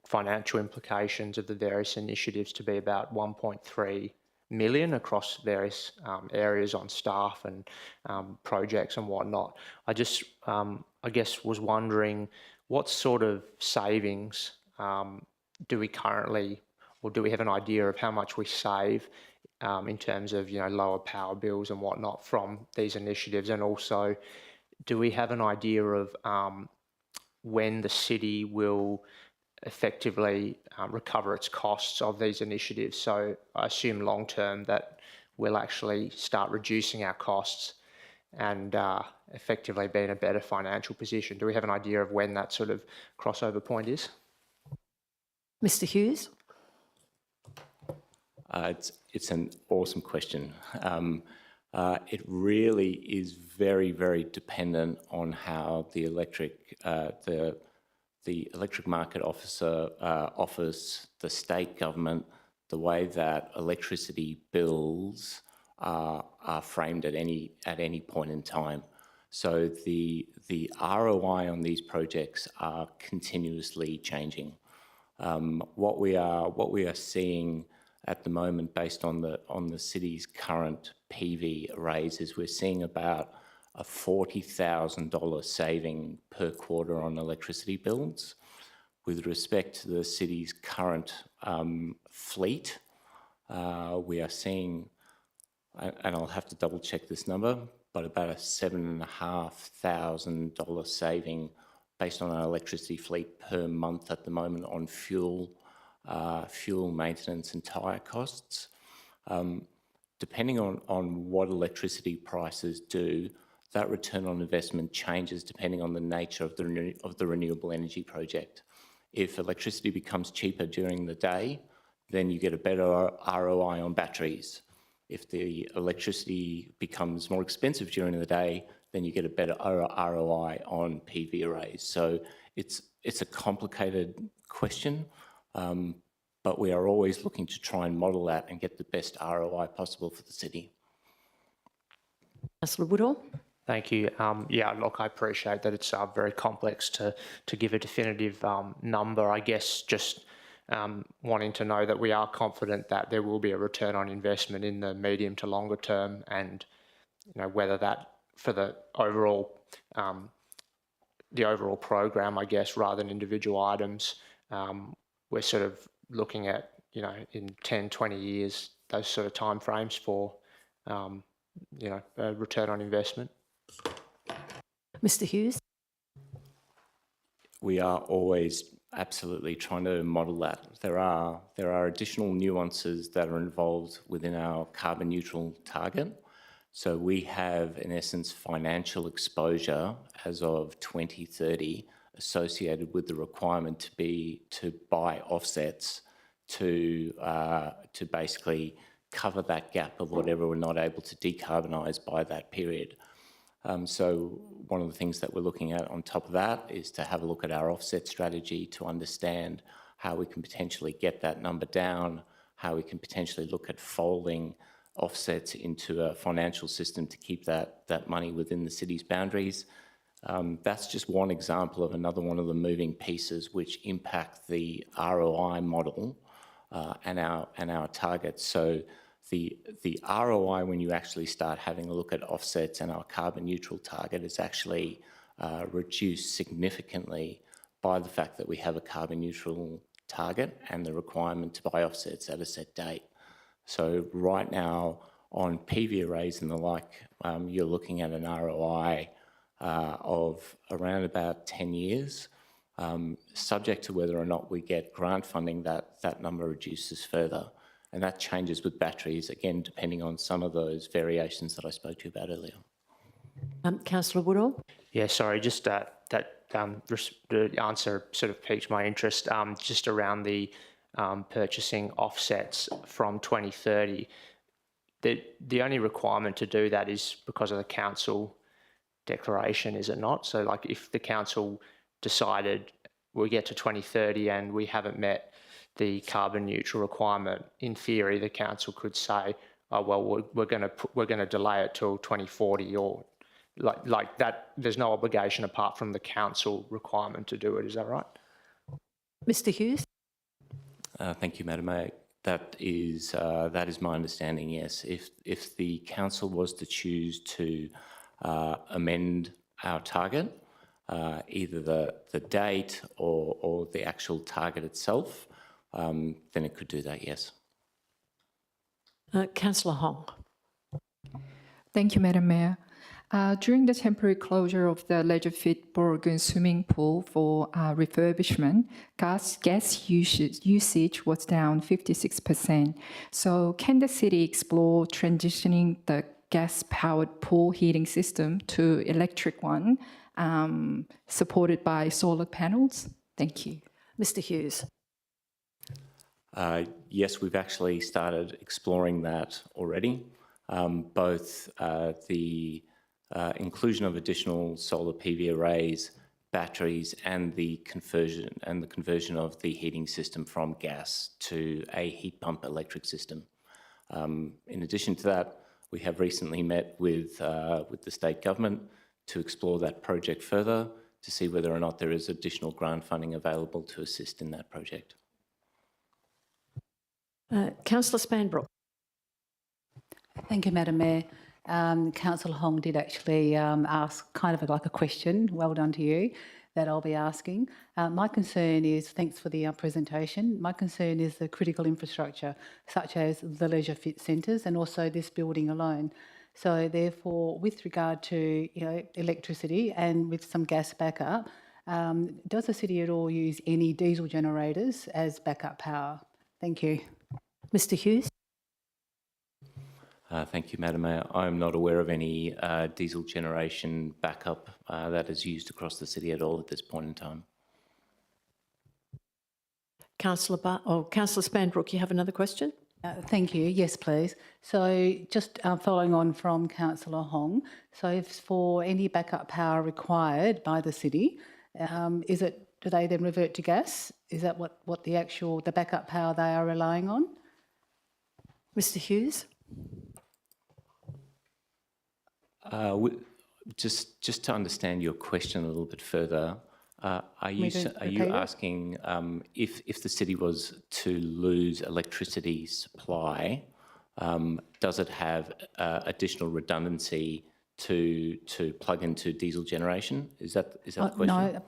financial implications of the various initiatives to be about 1.3 million across various areas on staff and projects and whatnot. I just, I guess, was wondering what sort of savings do we currently, or do we have an idea of how much we save in terms of, you know, lower power bills and whatnot from these initiatives? And also, do we have an idea of when the city will effectively recover its costs of these initiatives? So I assume long term that we'll actually start reducing our costs and effectively be in a better financial position. Do we have an idea of when that sort of crossover point is? Mr Hughes? It's an awesome question. It really is very, very dependent on how the electric market office, the state government, the way that electricity bills are framed at any point in time. So the ROI on these projects are continuously changing. What we are seeing at the moment, based on the city's current PV arrays, is we're seeing about a $40,000 saving per quarter on electricity bills. With respect to the city's current fleet, we are seeing, and I'll have to double check this number, but about a $7,500 saving based on our electricity fleet per month at the moment on fuel maintenance and tyre costs. Depending on what electricity prices do, that return on investment changes depending on the nature of the renewable energy project. If electricity becomes cheaper during the day, then you get a better ROI on batteries. If the electricity becomes more expensive during the day, then you get a better ROI on PV arrays. So it's a complicated question, but we are always looking to try and model that and get the best ROI possible for the city. Councillor Woodall? Thank you. Yeah, look, I appreciate that it's very complex to give a definitive number. I guess just wanting to know that we are confident that there will be a return on investment in the medium to longer term, and you know whether that for the overall program, I guess, rather than individual items, we're sort of looking at, you know, in 10, 20 years, those sort of timeframes for, you know, a return on investment. Mr Hughes? We are always absolutely trying to model that. There are additional nuances that are involved within our carbon neutral target. So we have, in essence, financial exposure as of 2030 associated with the requirement to buy offsets to basically cover that gap of whatever we're not able to decarbonise by that period. So one of the things that we're looking at on top of that is to have a look at our offset strategy to understand how we can potentially get that number down, how we can potentially look at folding offsets into a financial system to keep that money within the city's boundaries. That's just one example of another one of the moving pieces which impact the ROI model and our targets. So the ROI, when you actually start having a look at offsets and our carbon neutral target, is actually reduced significantly by the fact that we have a carbon neutral target and the requirement to buy offsets at a set date. So right now on PV arrays and the like, you're looking at an ROI of around about 10 years. Subject to whether or not we get grant funding, that number reduces further. And that changes with batteries, again, depending on some of those variations that I spoke to you about earlier. Councillor Woodall? Yeah, sorry, just the answer sort of piqued my interest, just around the purchasing offsets from 2030. The only requirement to do that is because of the council declaration, is it not? So like if the council decided we get to 2030 and we haven't met the carbon neutral requirement, in theory, the council could say, oh, well, we're going to delay it till 2040, or like that. There's no obligation apart from the council requirement to do it. Is that right? Mr Hughes? Thank you, Madam Mayor. That is my understanding, yes. If the council was to choose to amend our target, either the date or the actual target itself, then it could do that, yes. Councillor Hong? Thank you, Madam Mayor. During the temporary closure of the Leisure-Fit Borogoon swimming pool for refurbishment, gas usage was down 56%. So can the city explore transitioning the gas-powered pool heating system to electric one, supported by solar panels? Thank you. Mr Hughes? Yes, we've actually started exploring that already. Both the inclusion of additional solar PV arrays, batteries, and the conversion of the heating system from gas to a heat pump electric system. In addition to that, we have recently met with the state government to explore that project further to see whether or not there is additional grant funding available to assist in that project. Councillor Spanbrook? Thank you, Madam Mayor. Councillor Hong did actually ask kind of like a question, well done to you, that I'll be asking. My concern is, thanks for the presentation, my concern is the critical infrastructure, such as the leisure fit centres and also this building alone. So therefore, with regard to electricity and with some gas backup, does the city at all use any diesel generators as backup power? Thank you. Mr Hughes? Thank you, Madam Mayor. I'm not aware of any diesel generation backup that is used across the city at all at this point in time. Councillor Spanbrook, you have another question? Thank you. Yes, please. So just following on from Councillor Hong, so if for any backup power required by the city, do they then revert to gas? Is that what the backup power they are relying on? Mr Hughes? Just to understand your question a little bit further, are you asking if the city was to lose electricity supply, does it have additional redundancy to plug into diesel generation? Is that the question? No,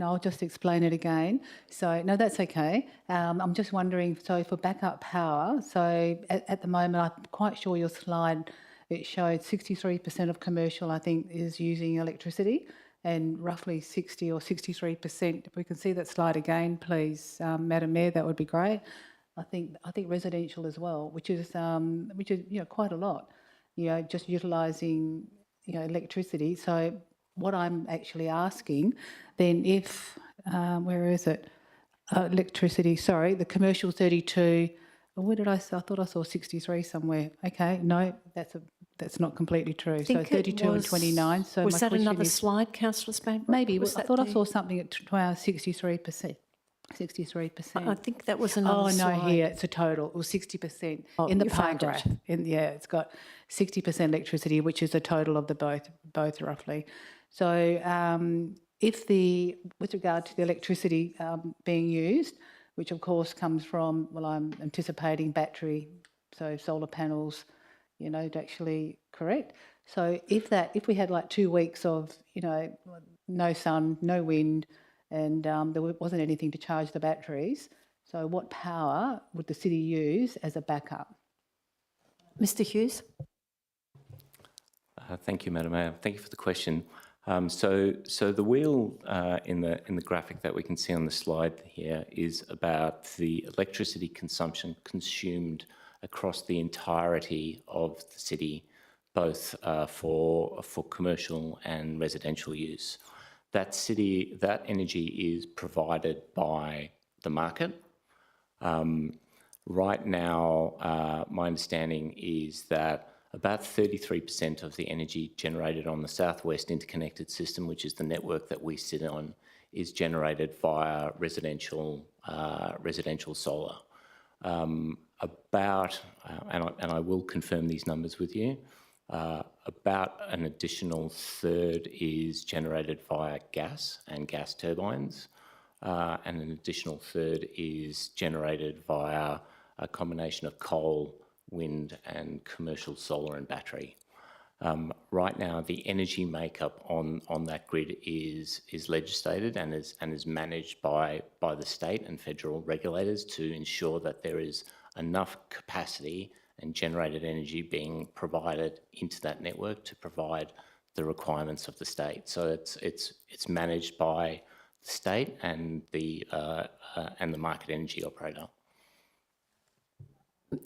I'll just explain it again. So no, that's okay. I'm just wondering. So for backup power, so at the moment, I'm quite sure your slide, it showed 63% of commercial, I think, is using electricity, and roughly 60 or 63%. If we can see that slide again, please, Madam Mayor, that would be great. I think residential as well, which is quite a lot. Just utilising electricity. So what I'm actually asking then, if where is it? Electricity. Sorry, the commercial 32. Where did I say? I thought I saw 63 somewhere. Okay, no, that's not completely true. So 32 and 29. So was that another is, slide, Councillor Spanbrook? Maybe. I thought I saw something at 63%. 63%. I think that was another slide. Oh, no, here, it's a total. It was 60% in the pie graph. It's got 60% electricity, which is the total of the both roughly. So with regard to the electricity being used, which of course comes from, well, I'm anticipating battery, so solar panels, to actually correct. So if we had like 2 weeks of, no sun, no wind, and there wasn't anything to charge the batteries, so what power would the city use as a backup? Mr Hughes? Thank you, Madam Mayor. Thank you for the question. So the wheel in the graphic that we can see on the slide here is about the electricity consumption consumed across the entirety of the city, both for commercial and residential use. That energy is provided by the market. Right now, my understanding is that about 33% of the energy generated on the Southwest Interconnected System, which is the network that we sit on, is generated via residential solar. And I will confirm these numbers with you, about an additional third is generated via gas and gas turbines, and an additional third is generated via a combination of coal, wind and commercial solar and battery. Right now, the energy makeup on that grid is legislated and is managed by the state and federal regulators to ensure that there is enough capacity and generated energy being provided into that network to provide the requirements of the state. So it's managed by the state and the market energy operator.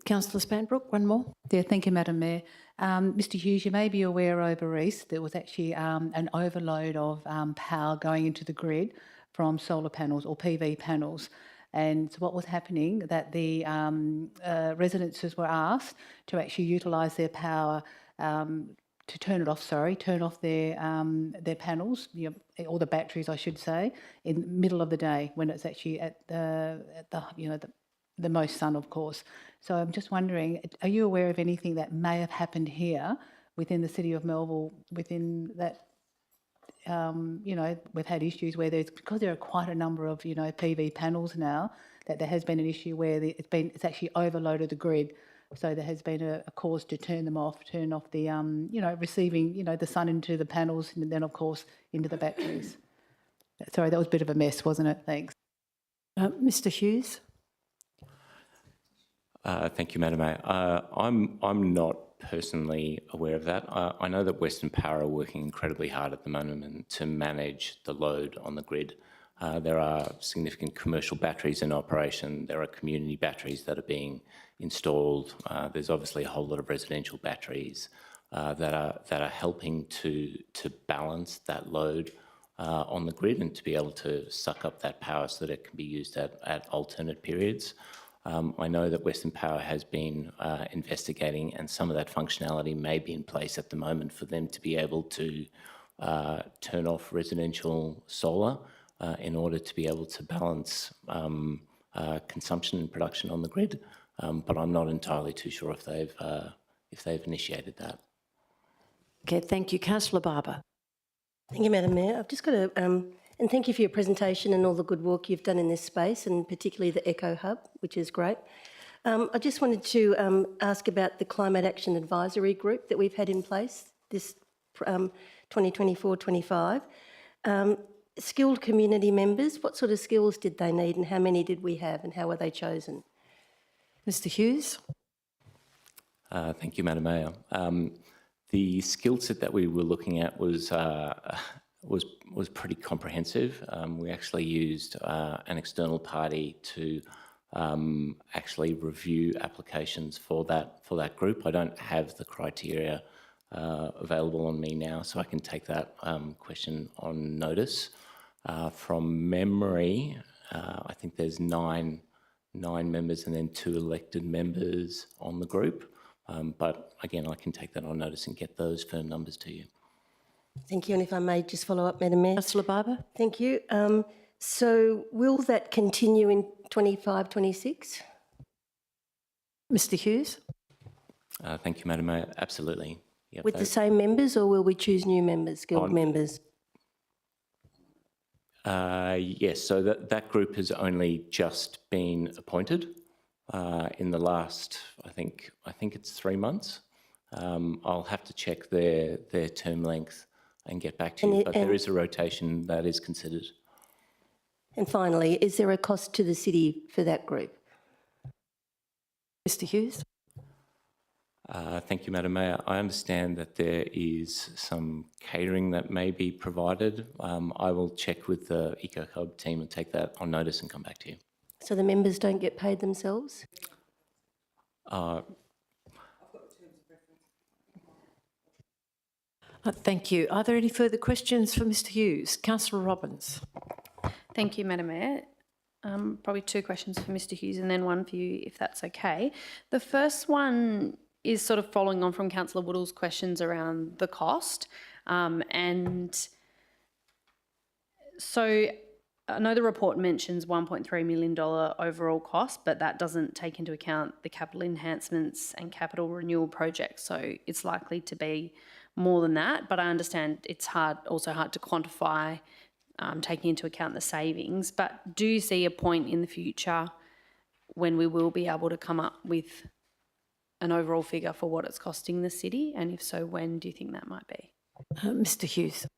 Councillor Spanbrook, one more. Yeah, thank you, Madam Mayor. Mr Hughes, you may be aware over East there was actually an overload of power going into the grid from solar panels or PV panels. And so what was happening, that the residences were asked to actually utilise their power to turn off their panels, or the batteries, I should say, in the middle of the day when it's actually at the most sun, of course. So I'm just wondering, are you aware of anything that may have happened here within the city of Melville, within that, we've had issues where because there are quite a number of, PV panels now, that there has been an issue where it's actually overloaded the grid. So there has been a cause to turn off the, receiving, the sun into the panels and then, of course, into the batteries. Sorry, that was a bit of a mess, wasn't it? Thanks. Mr Hughes. Thank you, Madam Mayor. I'm not personally aware of that. I know that Western Power are working incredibly hard at the moment to manage the load on the grid. There are significant commercial batteries in operation. There are community batteries that are being installed. There's obviously a whole lot of residential batteries that are helping to balance that load on the grid and to be able to suck up that power so that it can be used at alternate periods. I know that Western Power has been investigating, and some of that functionality may be in place at the moment for them to be able to turn off residential solar in order to be able to balance consumption and production on the grid. But I'm not entirely too sure if they've initiated that. Okay, thank you. Councillor Barber. Thank you, Madam Mayor. I've just got to, and thank you for your presentation and all the good work you've done in this space, and particularly the Eco Hub, which is great. I just wanted to ask about the Climate Action Advisory Group that we've had in place this 2024-25. Skilled community members, what sort of skills did they need and how many did we have and how were they chosen? Mr Hughes. Thank you, Madam Mayor. The skill set that we were looking at was pretty comprehensive. We actually used an external party to actually review applications for that group. I don't have the criteria available on me now, so I can take that question on notice. From memory, I think there's nine members and then 2 elected members on the group. But again, I can take that on notice and get those firm numbers to you. Thank you. And if I may just follow up, Madam Mayor. Councillor Barber. Thank you. So will that continue in 25-26? Mr Hughes. Thank you, Madam Mayor. Absolutely. Yep, With the same members, or will we choose new members, skilled members? Yes, so that group has only just been appointed in the last, I think it's 3 months. I'll have to check their term length and get back to you, but there is a rotation that is considered. And finally, is there a cost to the city for that group? Mr Hughes. Thank you, Madam Mayor. I understand that there is some catering that may be provided. I will check with the EcoHub team and take that on notice and come back to you. So the members don't get paid themselves? Thank you. Are there any further questions for Mr Hughes? Councillor Robbins. Thank you, Madam Mayor. Probably two questions for Mr Hughes and then one for you, if that's okay. The first one is sort of following on from Councillor Woodall's questions around the cost. And so I know the report mentions $1.3 million overall cost, but that doesn't take into account the capital enhancements and capital renewal projects. So it's likely to be more than that, but I understand it's also hard to quantify, taking into account the savings. But do you see a point in the future when we will be able to come up with an overall figure for what it's costing the city? And if so, when do you think that might be? Mr Hughes.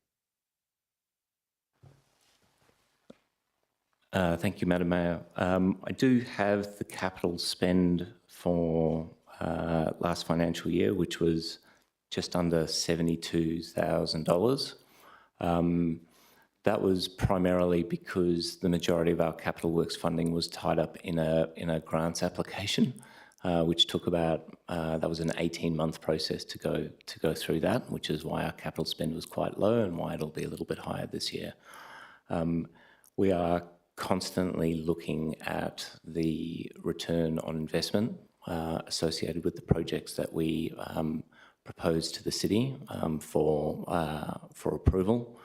Thank you, Madam Mayor. I do have the capital spend for last financial year, which was just under $72,000. That was primarily because the majority of our capital works funding was tied up in a grants application, which took about that was an 18-month process to go through that, which is why our capital spend was quite low and why it'll be a little bit higher this year. We are constantly looking at the return on investment associated with the projects that we propose to the city for approval.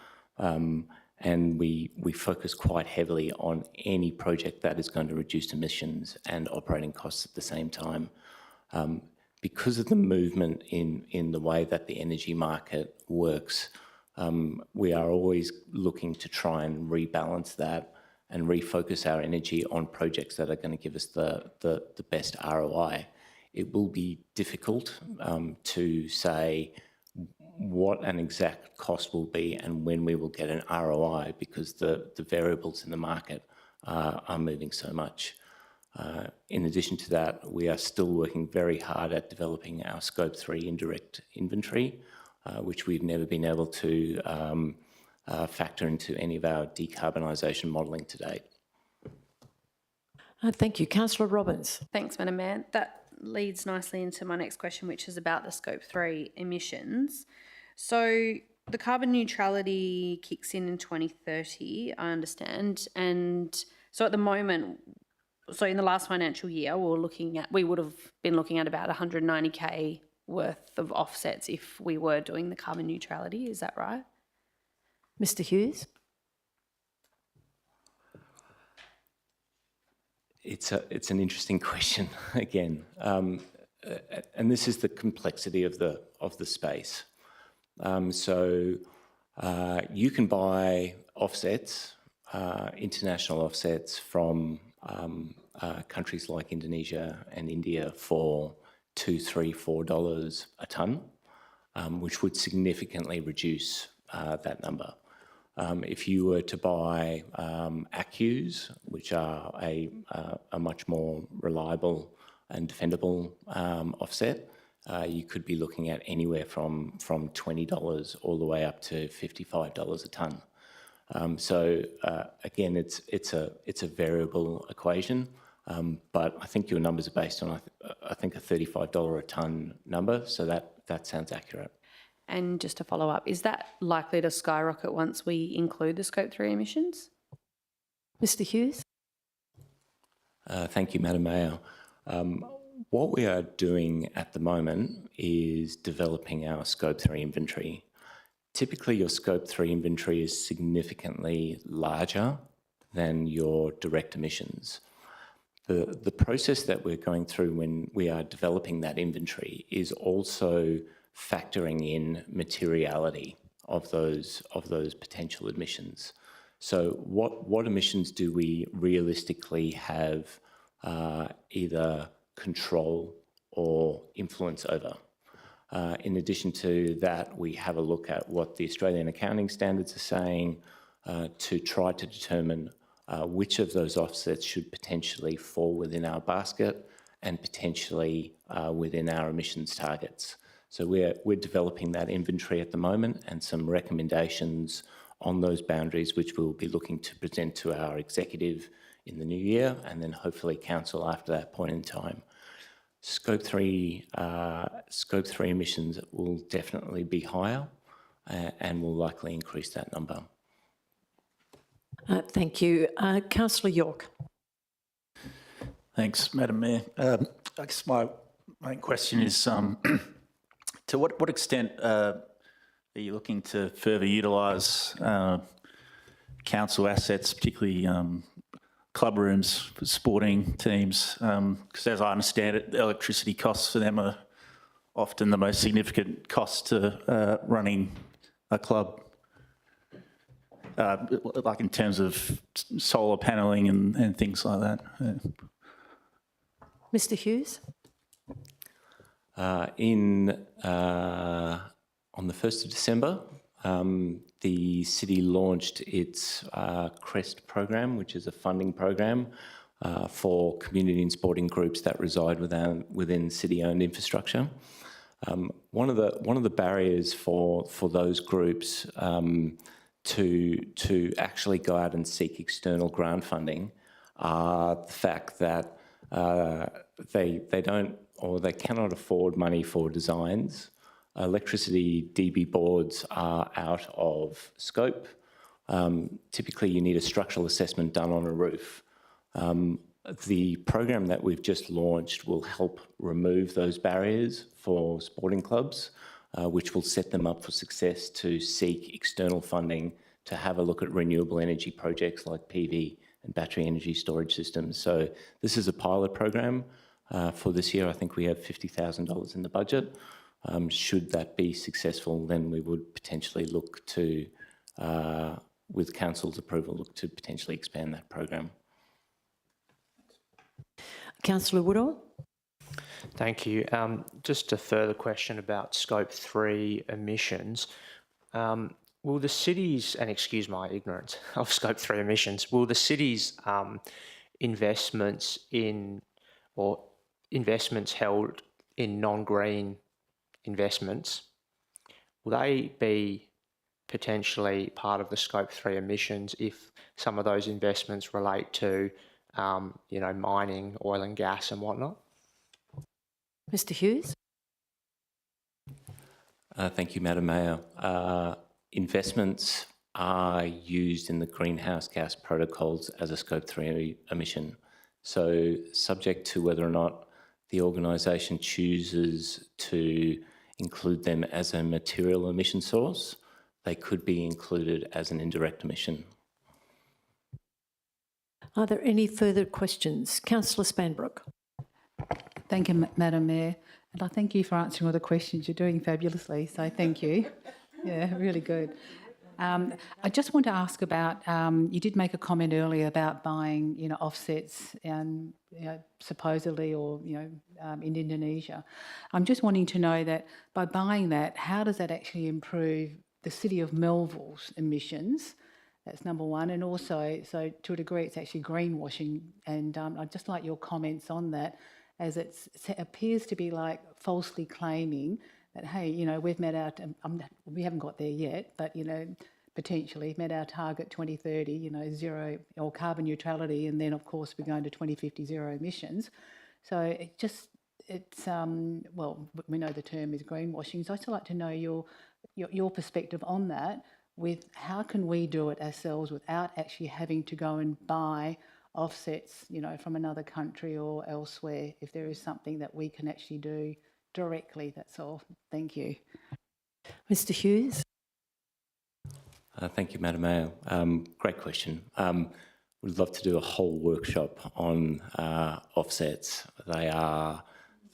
And we focus quite heavily on any project that is going to reduce emissions and operating costs at the same time. Because of the movement in the way that the energy market works, we are always looking to try and rebalance that and refocus our energy on projects that are going to give us the best ROI. It will be difficult to say what an exact cost will be and when we will get an ROI because the variables in the market are moving so much. In addition to that, we are still working very hard at developing our Scope 3 indirect inventory, which we've never been able to factor into any of our decarbonisation modelling to date. Thank you. Councillor Robbins. Thanks, Madam Mayor. That leads nicely into my next question, which is about the Scope 3 emissions. So the carbon neutrality kicks in 2030, I understand. And so at the moment, so in the last financial year, we would have been looking at about 190K worth of offsets if we were doing the carbon neutrality. Is that right? Mr Hughes. It's an interesting question again, and this is the complexity of the space. So you can buy offsets, international offsets from countries like Indonesia and India for $2, $3, $4 a tonne, which would significantly reduce that number. If you were to buy ACCUs, which are a much more reliable and defendable offset, you could be looking at anywhere from $20 all the way up to $55 a tonne. So again, it's a variable equation, but I think your numbers are based on I think a $35 a tonne number, so that sounds accurate. And just to follow up, is that likely to skyrocket once we include the Scope 3 emissions? Mr Hughes. Thank you, Madam Mayor. What we are doing at the moment is developing our Scope 3 inventory. Typically, your Scope 3 inventory is significantly larger than your direct emissions. The process that we're going through when we are developing that inventory is also factoring in materiality of those potential emissions. So what emissions do we realistically have either control or influence over? In addition to that, we have a look at what the Australian accounting standards are saying to try to determine which of those offsets should potentially fall within our basket and potentially within our emissions targets. So we're developing that inventory at the moment and some recommendations on those boundaries, which we'll be looking to present to our executive in the new year, and then hopefully council after that point in time. Scope 3 emissions will definitely be higher and will likely increase that number. Thank you. Councillor York. Thanks, Madam Mayor. I guess my main question is to what extent are you looking to further utilise council assets, particularly club rooms for sporting teams? Because as I understand it, the electricity costs for them are often the most significant cost to running a club. Like in terms of solar panelling and things like that. Mr Hughes? On the 1st of December, the city launched its CREST program, which is a funding program for community and sporting groups that reside within city-owned infrastructure. One of the barriers for those groups to actually go out and seek external grant funding are the fact that they don't, or they cannot afford money for designs. Electricity DB boards are out of scope. Typically you need a structural assessment done on a roof. The program that we've just launched will help remove those barriers for sporting clubs, which will set them up for success to seek external funding to have a look at renewable energy projects like PV and battery energy storage systems. So this is a pilot program for this year. I think we have $50,000 in the budget. Should that be successful, then we would potentially look to, with council's approval, look to potentially expand that program. Councillor Woodall? Thank you. Just a further question about Scope 3 emissions. Will the cities, and excuse my ignorance of Scope 3 emissions, will the cities' investments in, or investments held in non-green investments, will they be potentially part of the Scope 3 emissions if some of those investments relate to, mining, oil and gas and whatnot? Mr Hughes? Thank you, Madam Mayor. Investments are used in the greenhouse gas protocols as a Scope 3 emission. So subject to whether or not the organisation chooses to include them as a material emission source, they could be included as an indirect emission. Are there any further questions? Councillor Spanbrook. Thank you, Madam Mayor. And I thank you for answering all the questions. You're doing fabulously, so thank you. Yeah, really good. I just want to ask about, you did make a comment earlier about buying, offsets, supposedly, or, in Indonesia. I'm just wanting to know that by buying that, how does that actually improve the City of Melville's emissions? That's number one. And also, so to a degree, it's actually greenwashing. And I'd just like your comments on that, as it appears to be like falsely claiming that, hey, we've met our, we haven't got there yet, but, potentially met our target 2030, zero or carbon neutrality, and then of course we're going to 2050 zero emissions. So it's well, we know the term is greenwashing. So I'd like to know your perspective on that, with how can we do it ourselves without actually having to go and buy offsets, from another country or elsewhere, if there is something that we can actually do directly. That's all. Thank you. Mr Hughes? Thank you, Madam Mayor. Great question. We'd love to do a whole workshop on offsets. They are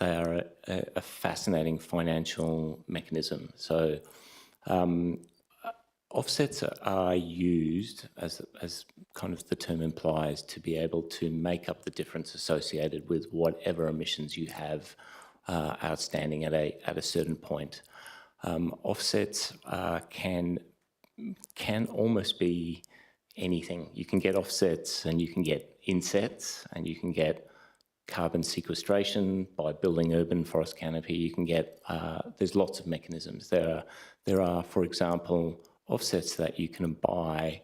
a fascinating financial mechanism. So offsets are used, as kind of the term implies, to be able to make up the difference associated with whatever emissions you have outstanding at a certain point. Offsets can almost be anything. You can get offsets and you can get insets and you can get carbon sequestration, by building urban forest canopy. You can get, there's lots of mechanisms. There are, for example, offsets that you can buy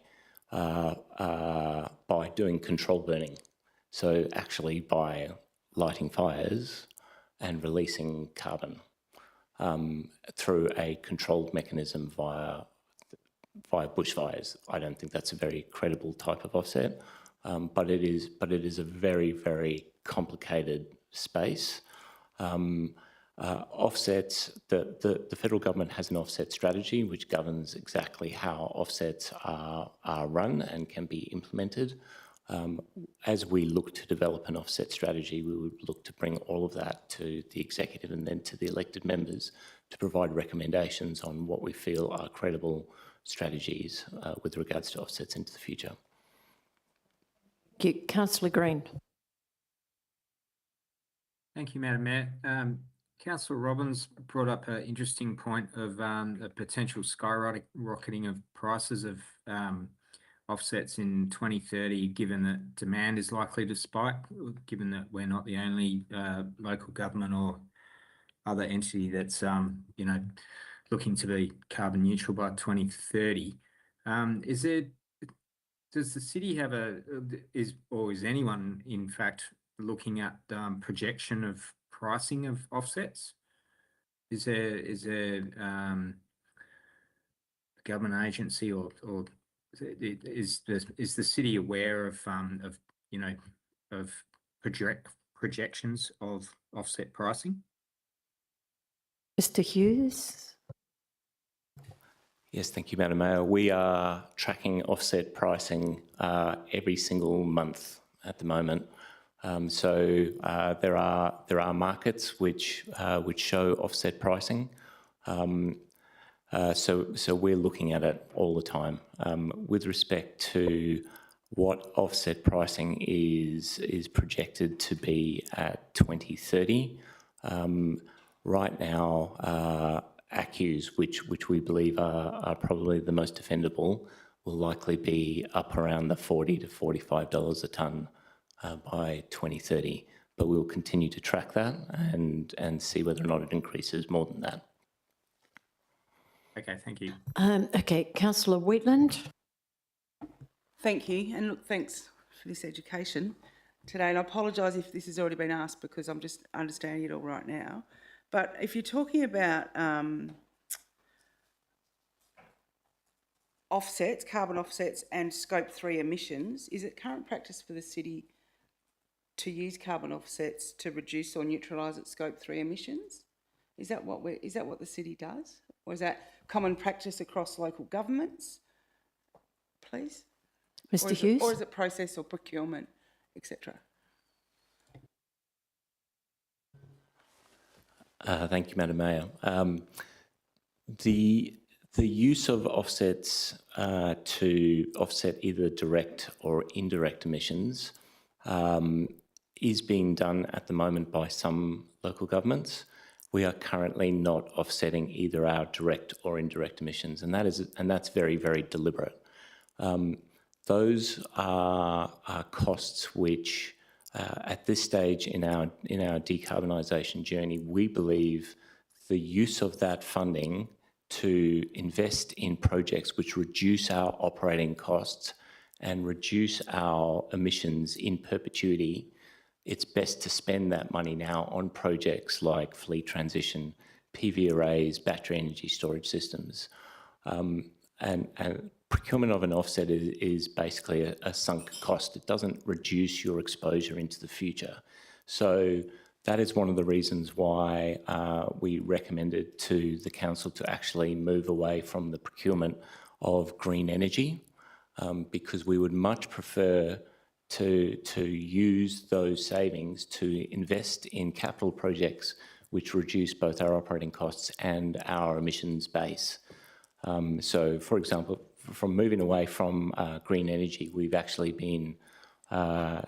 by doing control burning. So actually by lighting fires and releasing carbon through a controlled mechanism via bushfires. I don't think that's a very credible type of offset, but it is a very, very complicated space. Offsets, the federal government has an offset strategy which governs exactly how offsets are run and can be implemented. As we look to develop an offset strategy, we would look to bring all of that to the executive and then to the elected members to provide recommendations on what we feel are credible strategies with regards to offsets into the future. Thank you. Councillor Green. Thank you, Madam Mayor. Councillor Robbins brought up an interesting point of the potential skyrocketing of prices of offsets in 2030, given that demand is likely to spike, given that we're not the only local government or other entity that's looking to be carbon neutral by 2030. Does the city have is anyone in fact looking at projection of pricing of offsets? Is there a government agency or is the city aware of projections of offset pricing? Mr. Hughes. Yes, thank you, Madam Mayor. We are tracking offset pricing every single month at the moment. So there are markets which show offset pricing. So we're looking at it all the time. With respect to what offset pricing is projected to be at 2030, right now, ACCUs, which we believe are probably the most defendable, will likely be up around the $40 to $45 a tonne by 2030. But we'll continue to track that and see whether or not it increases more than that. Okay, thank you. Okay, Councillor Wheatland. Thank you, and look, thanks for this education today. And I apologise if this has already been asked because I'm just understanding it all right now. But if you're talking about offsets, carbon offsets and Scope 3 emissions, is it current practice for the city to use carbon offsets to reduce or neutralise its Scope 3 emissions? Is that what the city does? Or is that common practice across local governments, please? Mr. Hughes? Or is it process or procurement, etc.? Thank you, Madam Mayor. The use of offsets to offset either direct or indirect emissions is being done at the moment by some local governments. We are currently not offsetting either our direct or indirect emissions, and that's very, very deliberate. Those are costs which, at this stage in our decarbonisation journey, we believe the use of that funding to invest in projects which reduce our operating costs and reduce our emissions in perpetuity, it's best to spend that money now on projects like fleet transition, PV arrays, battery energy storage systems. And procurement of an offset is basically a sunk cost. It doesn't reduce your exposure into the future. So that is one of the reasons why we recommended to the council to actually move away from the procurement of green energy, because we would much prefer to use those savings to invest in capital projects which reduce both our operating costs and our emissions base. So, for example, from moving away from green energy, we've actually been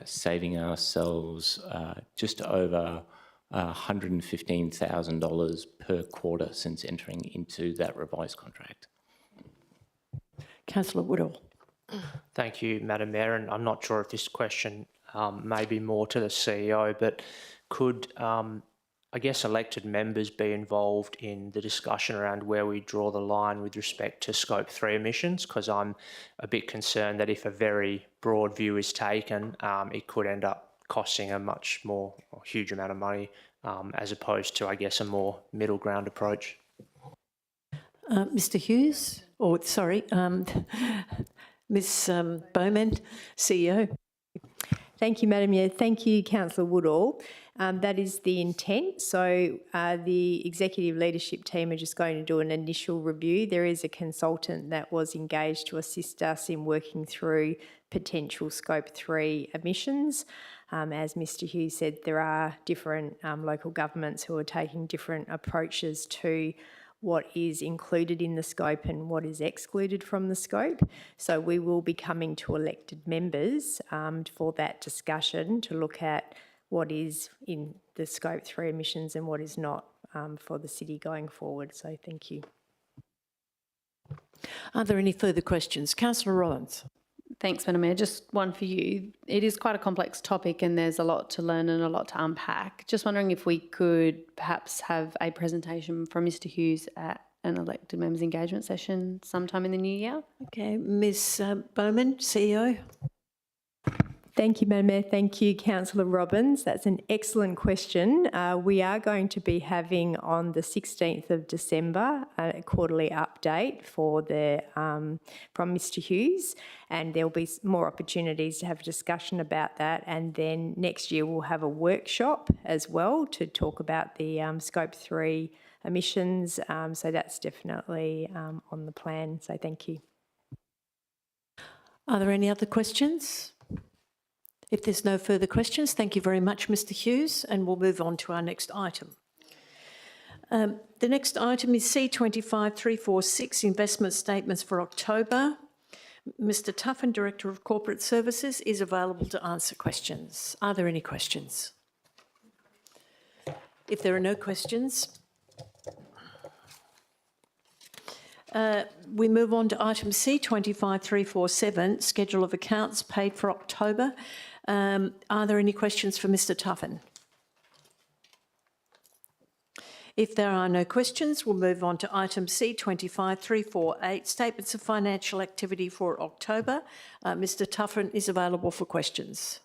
saving ourselves just over $115,000 per quarter since entering into that revised contract. Councillor Woodall. Thank you, Madam Mayor, and I'm not sure if this question maybe more to the CEO, but could, I guess, elected members be involved in the discussion around where we draw the line with respect to Scope 3 emissions? Because I'm a bit concerned that if a very broad view is taken, it could end up costing a much more, or huge amount of money, as opposed to, I guess, a more middle ground approach. Mr Hughes, or sorry, Ms Bowman, CEO. Thank you, Madam Mayor. Thank you, Councillor Woodall. That is the intent. So the executive leadership team are just going to do an initial review. There is a consultant that was engaged to assist us in working through potential Scope 3 emissions. As Mr Hughes said, there are different local governments who are taking different approaches to what is included in the scope and what is excluded from the scope. So we will be coming to elected members for that discussion to look at what is in the Scope 3 emissions and what is not for the city going forward. So thank you. Are there any further questions? Councillor Rollins. Thanks, Madam Mayor. Just one for you. It is quite a complex topic and there's a lot to learn and a lot to unpack. Just wondering if we could perhaps have a presentation from Mr Hughes at an elected members engagement session sometime in the new year. Okay, Ms Bowman, CEO. Thank you, Madam Mayor. Thank you, Councillor Robbins. That's an excellent question. We are going to be having on the 16th of December a quarterly update for the from Mr Hughes, and there'll be more opportunities to have a discussion about that. And then next year we'll have a workshop as well to talk about the Scope 3 emissions. So that's definitely on the plan. So thank you. Are there any other questions? If there's no further questions, thank you very much, Mr Hughes, and we'll move on to our next item. The next item is C25346, investment statements for October. Mr Tuffin, Director of Corporate Services, is available to answer questions. Are there any questions? If there are no questions, we move on to item C25347, schedule of accounts paid for October. Are there any questions for Mr Tuffin? If there are no questions, we'll move on to item C25348, statements of financial activity for October. Mr Tuffin is available for questions.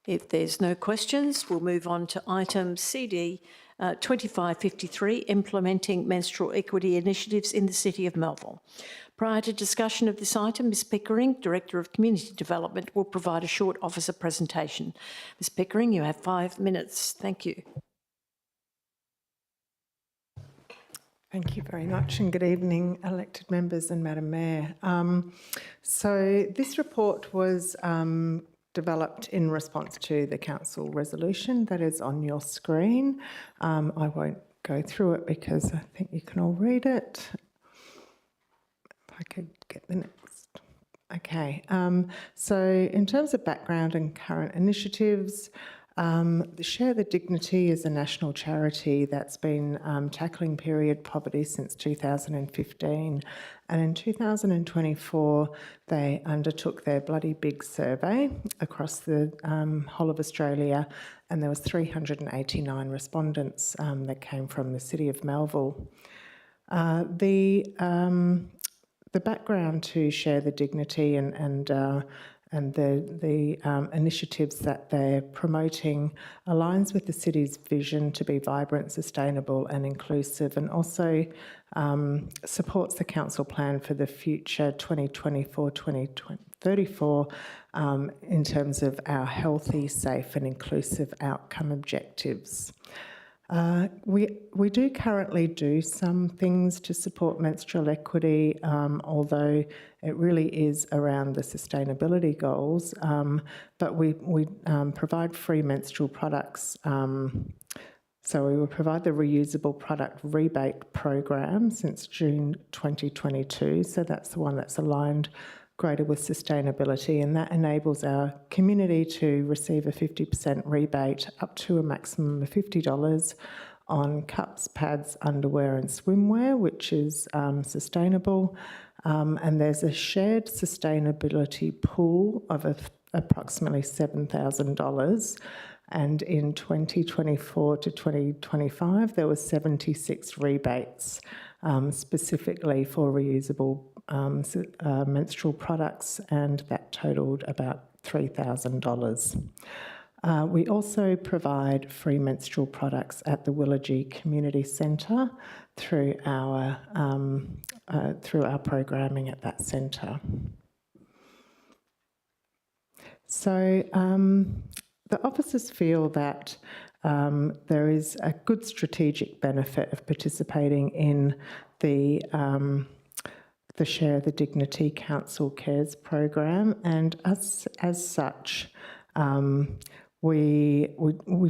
If there's no questions, we'll move on to item CD 2553, implementing menstrual equity initiatives in the City of Melville. Prior to discussion of this item, Ms Pickering, Director of Community Development, will provide a short officer presentation. Ms Pickering, you have 5 minutes. Thank you. Thank you very much and good evening, elected members and Madam Mayor. So this report was developed in response to the council resolution that is on your screen. I won't go through it because I think you can all read it. If I could get the next. Okay, so in terms of background and current initiatives, Share the Dignity is a national charity that's been tackling period poverty since 2015. And in 2024, they undertook their Bloody Big survey across the whole of Australia, and there was 389 respondents that came from the City of Melville. The background to Share the Dignity and the initiatives that they're promoting aligns with the city's vision to be vibrant, sustainable and inclusive, and also supports the council plan for the future 2024-2034 in terms of our healthy, safe and inclusive outcome objectives. We do currently do some things to support menstrual equity, although it really is around the sustainability goals, but we provide free menstrual products. So we will provide the reusable product rebate program since June 2022, so that's the one that's aligned greater with sustainability, and that enables our community to receive a 50% rebate up to a maximum of $50 on cups, pads, underwear and swimwear, which is sustainable. And there's a shared sustainability pool of approximately $7,000. And in 2024 to 2025, there were 76 rebates specifically for reusable menstrual products, and that totalled about $3,000. We also provide free menstrual products at the Willagee Community Centre through our programming at that centre. So the officers feel that there is a good strategic benefit of participating in the Share the Dignity Council Cares program, and as such, we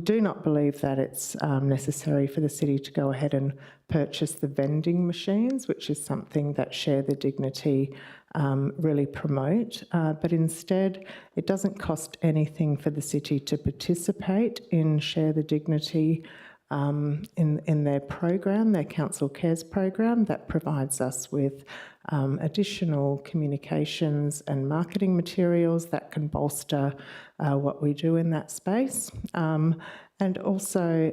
do not believe that it's necessary for the city to go ahead and purchase the vending machines, which is something that Share the Dignity really promote, but instead it doesn't cost anything for the city to participate in Share the Dignity in their program, their Council Cares program, that provides us with additional communications and marketing materials that can bolster what we do in that space. And also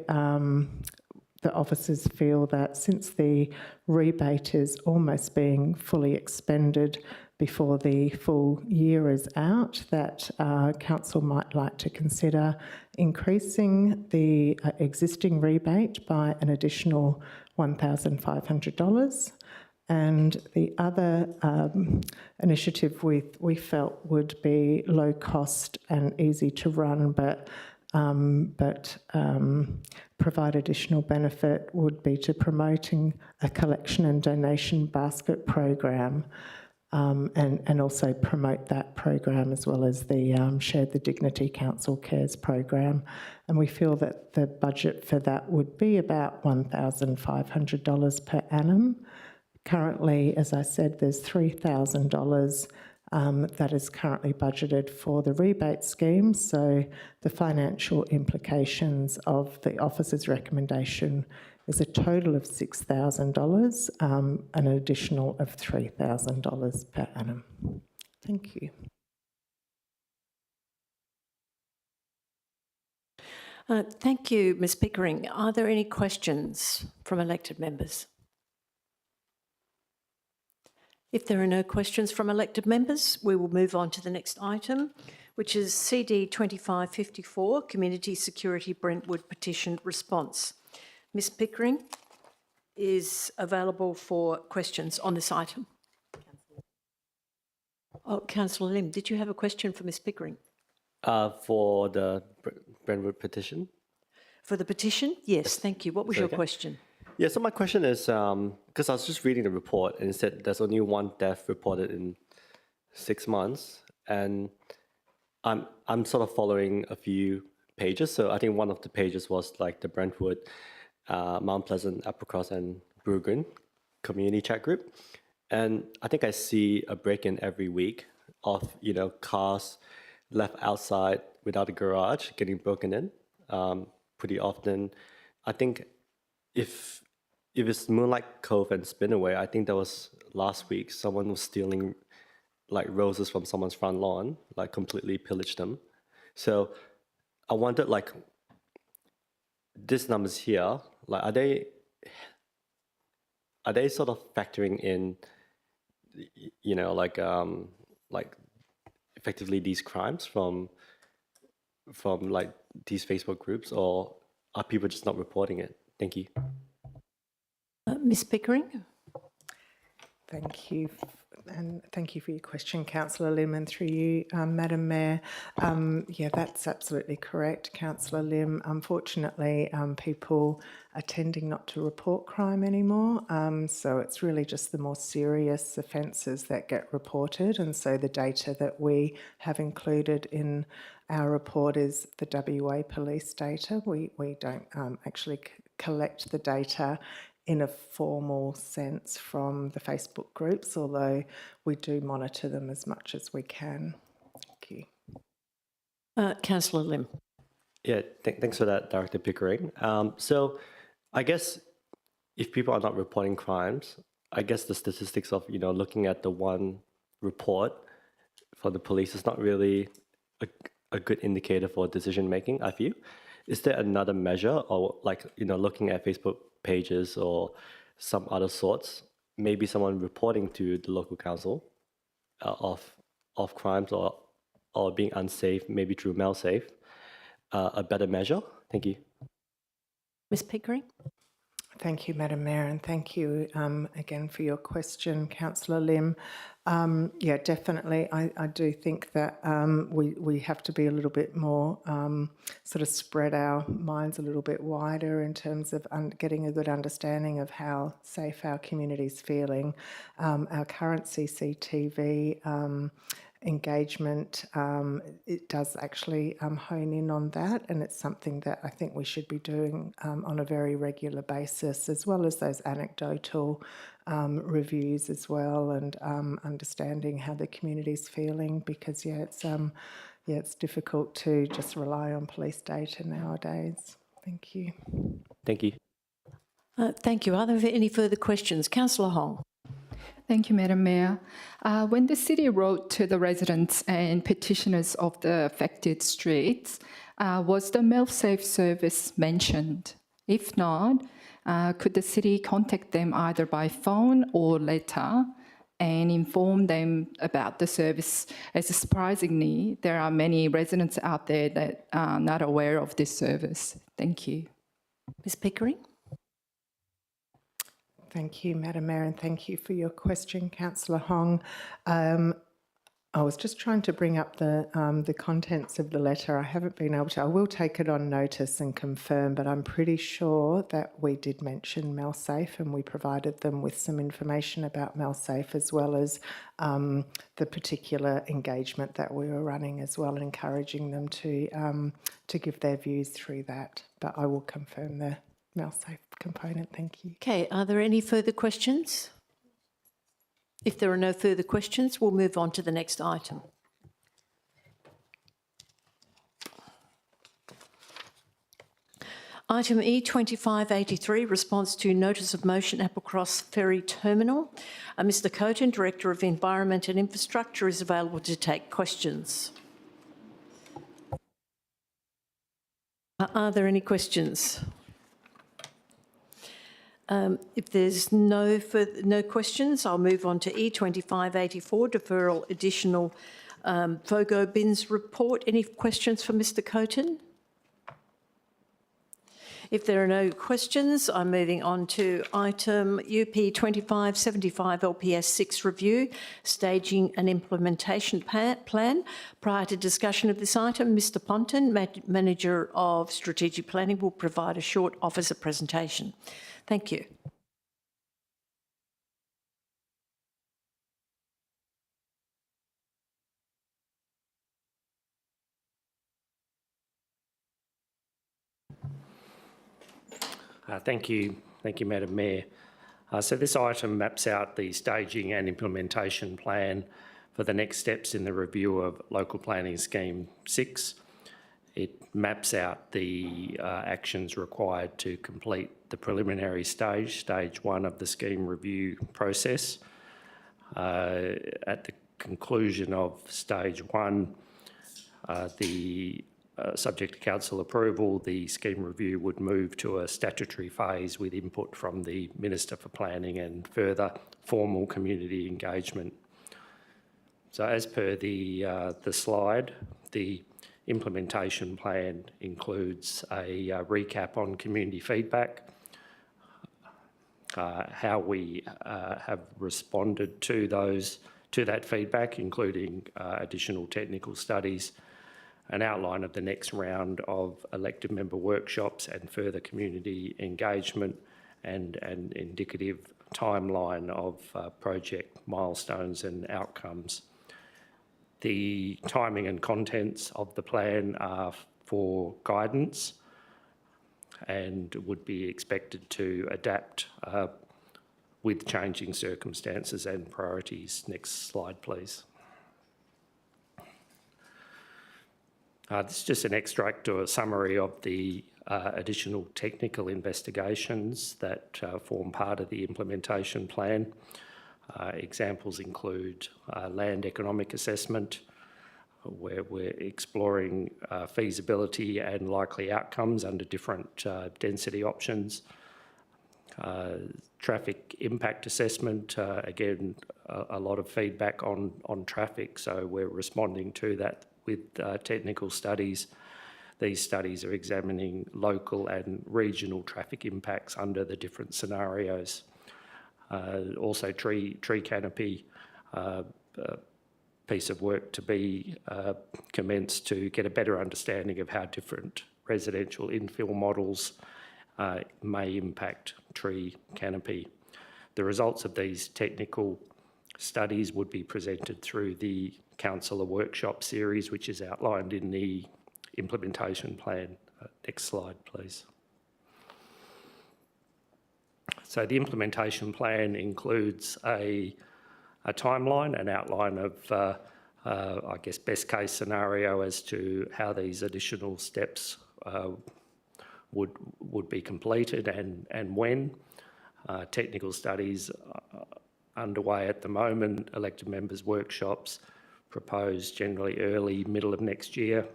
the officers feel that since the rebate is almost being fully expended before the full year is out, that council might like to consider increasing the existing rebate by an additional $1,500. And the other initiative we felt would be low cost and easy to run, but provide additional benefit would be to promoting a collection and donation basket program, and also promote that program as well as the Share the Dignity Council Cares program. And we feel that the budget for that would be about $1,500 per annum. Currently, as I said, there's $3,000 that is currently budgeted for the rebate scheme. So the financial implications of the officer's recommendation is a total of $6,000, an additional of $3,000 per annum. Thank you. Thank you, Ms Pickering. Are there any questions from elected members? If there are no questions from elected members, we will move on to the next item, which is CD 2554, Community Security Brentwood Petition Response. Ms Pickering is available for questions on this item. Oh, Councillor Lim, did you have a question for Ms Pickering? For the Brentwood petition? For the petition? Yes, thank you. What was your question? Yeah, so my question is, because I was just reading the report and it said there's only one death reported in 6 months, and I'm sort of following a few pages. So I think one of the pages was like the Brentwood, Mount Pleasant, Applecross and Bruggen community chat group. And I think I see a break-in every week of, cars left outside without a garage getting broken in pretty often. I think if it's Moonlight Cove and Spinaway, I think that was last week, someone was stealing like roses from someone's front lawn, like completely pillaged them. So I wondered, like, these numbers here, like, are they sort of factoring in, like effectively these crimes from like these Facebook groups, or are people just not reporting it? Thank you. Ms Pickering? Thank you. And thank you for your question, Councillor Lim, and through you, Madam Mayor. Yeah, that's absolutely correct, Councillor Lim. Unfortunately, people are tending not to report crime anymore, so it's really just the more serious offences that get reported, and so the data that we have included in our report is the WA police data. We don't actually collect the data in a formal sense from the Facebook groups, although we do monitor them as much as we can. Thank you. Councillor Lim. Yeah, thanks for that, Director Pickering. So I guess if people are not reporting crimes, I guess the statistics of, looking at the one report for the police is not really a good indicator for decision making, I feel. Is there another measure, or looking at Facebook pages or some other sorts, maybe someone reporting to the local council of crimes or being unsafe, maybe through MailSafe, a better measure? Thank you. Ms Pickering? Thank you, Madam Mayor, and thank you again for your question, Councillor Lim. Yeah, definitely. I do think that we have to be a little bit more sort of spread our minds a little bit wider in terms of getting a good understanding of how safe our community's feeling. Our current CCTV engagement, it does actually hone in on that, and it's something that I think we should be doing on a very regular basis, as well as those anecdotal reviews as well, and understanding how the community's feeling, because it's difficult to just rely on police data nowadays. Thank you. Thank you. Thank you. Are there any further questions? Councillor Hong. Thank you, Madam Mayor. When the city wrote to the residents and petitioners of the affected streets, was the MailSafe service mentioned? If not, could the city contact them either by phone or letter and inform them about the service? As surprisingly, there are many residents out there that are not aware of this service. Thank you. Ms Pickering? Thank you, Madam Mayor, and thank you for your question, Councillor Hong. I was just trying to bring up the contents of the letter. I haven't been able to. I will take it on notice and confirm, but I'm pretty sure that we did mention MailSafe, and we provided them with some information about MailSafe, as well as the particular engagement that we were running as well, encouraging them to give their views through that. But I will confirm the MailSafe component. Thank you. Okay, are there any further questions? If there are no further questions, we'll move on to the next item. Item E2583, response to notice of motion Applecross Ferry Terminal. Mr Coton, Director of Environment and Infrastructure, is available to take questions. Are there any questions? If there's no questions, I'll move on to E2584, deferral additional FOGO bins report. Any questions for Mr Coton? If there are no questions, I'm moving on to item UP2575 LPS 6 review, staging and implementation plan. Prior to discussion of this item, Mr Ponton, Manager of Strategic Planning, will provide a short officer presentation. Thank you. Thank you, Madam Mayor. So this item maps out the staging and implementation plan for the next steps in the review of Local Planning Scheme 6. It maps out the actions required to complete the preliminary stage 1 of the scheme review process. At the conclusion of stage 1, subject to council approval, the scheme review would move to a statutory phase with input from the Minister for Planning and further formal community engagement. So as per the slide, the implementation plan includes a recap on community feedback, how we have responded to that feedback, including additional technical studies, an outline of the next round of elected member workshops and further community engagement, and an indicative timeline of project milestones and outcomes. The timing and contents of the plan are for guidance and would be expected to adapt with changing circumstances and priorities. Next slide, please. This is just an extract or a summary of the additional technical investigations that form part of the implementation plan. Examples include land economic assessment, where we're exploring feasibility and likely outcomes under different density options. Traffic impact assessment, again, a lot of feedback on traffic, so we're responding to that with technical studies. These studies are examining local and regional traffic impacts under the different scenarios. Also tree canopy, piece of work to be commenced to get a better understanding of how different residential infill models may impact tree canopy. The results of these technical studies would be presented through the councillor workshop series, which is outlined in the implementation plan. Next slide, please. So the implementation plan includes a timeline, an outline of, I guess, best case scenario as to how these additional steps would be completed and when. Technical studies underway at the moment, elected members' workshops proposed generally early, middle of next year,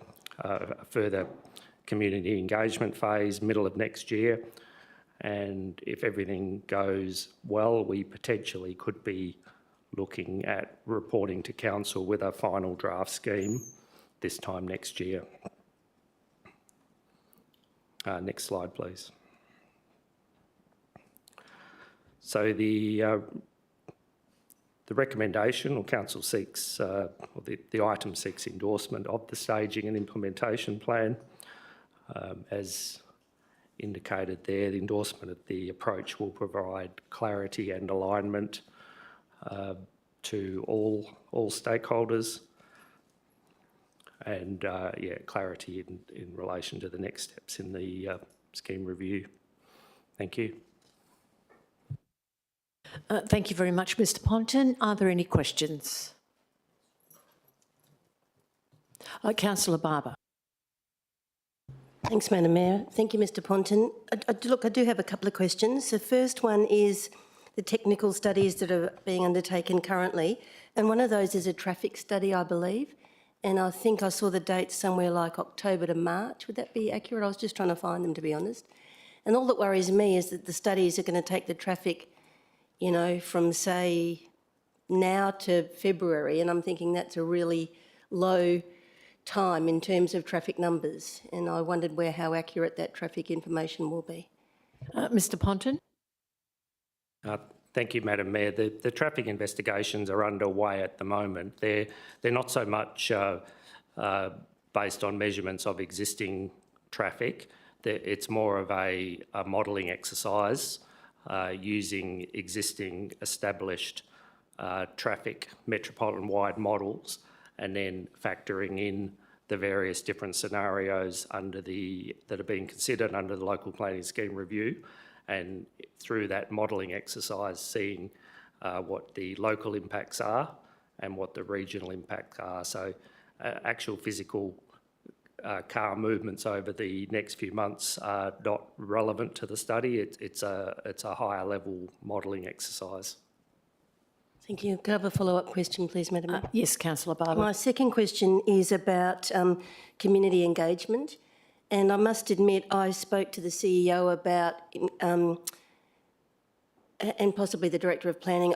a further community engagement phase, middle of next year. And if everything goes well, we potentially could be looking at reporting to council with a final draft scheme this time next year. Next slide, please. So the recommendation, or council seeks, or the item seeks endorsement of the staging and implementation plan. As indicated there, the endorsement of the approach will provide clarity and alignment to all stakeholders, and clarity in relation to the next steps in the scheme review. Thank you. Thank you very much, Mr. Ponton. Are there any questions? Councillor Barber. Thanks, Madam Mayor. Thank you, Mr. Ponton. Look, I do have a couple of questions. The first one is the technical studies that are being undertaken currently, and one of those is a traffic study, I believe, and I think I saw the dates somewhere like October to March. Would that be accurate? I was just trying to find them, to be honest. And all that worries me is that the studies are going to take the traffic, you know, from, say, now to February, and I'm thinking that's a really low time in terms of traffic numbers, and I wondered how accurate that traffic information will be. Mr. Ponton? Thank you, Madam Mayor. The traffic investigations are underway at the moment. They're not so much based on measurements of existing traffic. It's more of a modelling exercise using existing established traffic metropolitan-wide models, and then factoring in the various different scenarios that are being considered under the local planning scheme review, and through that modelling exercise seeing what the local impacts are and what the regional impacts are. So actual physical car movements over the next few months are not relevant to the study. It's a higher level modelling exercise. Thank you. Could I have a follow-up question, please, Madam Mayor? Yes, Councillor Barber. My second question is about community engagement. And I must admit, I spoke to the CEO about, and possibly the Director of Planning,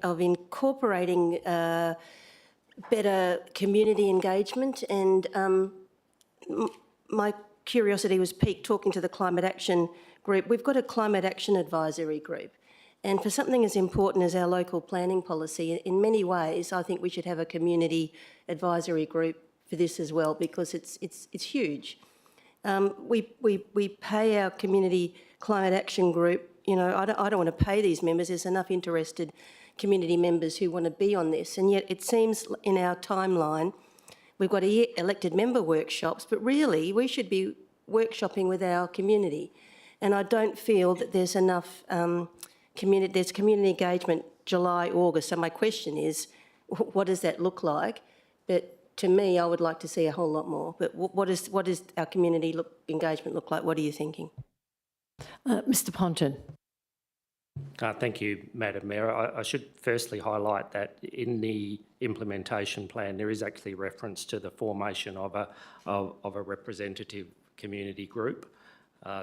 of incorporating better community engagement. And my curiosity was piqued talking to the Climate Action Group. We've got a Climate Action Advisory Group. And for something as important as our local planning policy, in many ways, I think we should have a community advisory group for this as well, because it's huge. We pay our community climate action group, you know, I don't want to pay these members. There's enough interested community members who want to be on this. And yet it seems in our timeline, we've got elected member workshops, but really we should be workshopping with our community. And I don't feel that there's enough there's community engagement July, August. So my question is, what does that look like? But to me, I would like to see a whole lot more. But what does our community engagement look like? What are you thinking? Mr Ponton. Thank you, Madam Mayor. I should firstly highlight that in the implementation plan, there is actually reference to the formation of a representative community group.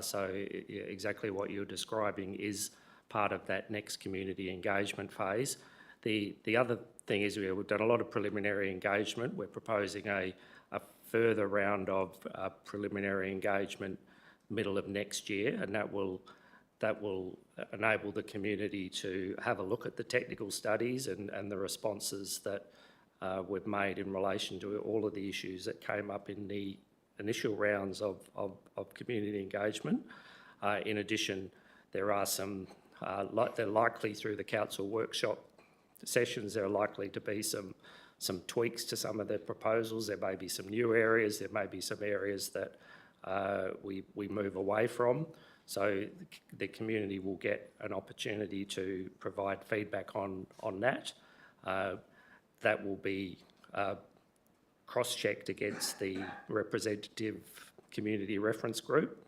So exactly what you're describing is part of that next community engagement phase. The other thing is we've done a lot of preliminary engagement. We're proposing a further round of preliminary engagement middle of next year, and that will enable the community to have a look at the technical studies and the responses that we've made in relation to all of the issues that came up in the initial rounds of community engagement. In addition, there are they're likely through the council workshop sessions, there are likely to be some tweaks to some of the proposals. There may be some new areas, there may be some areas that we move away from. So the community will get an opportunity to provide feedback on that. That will be cross-checked against the representative community reference group,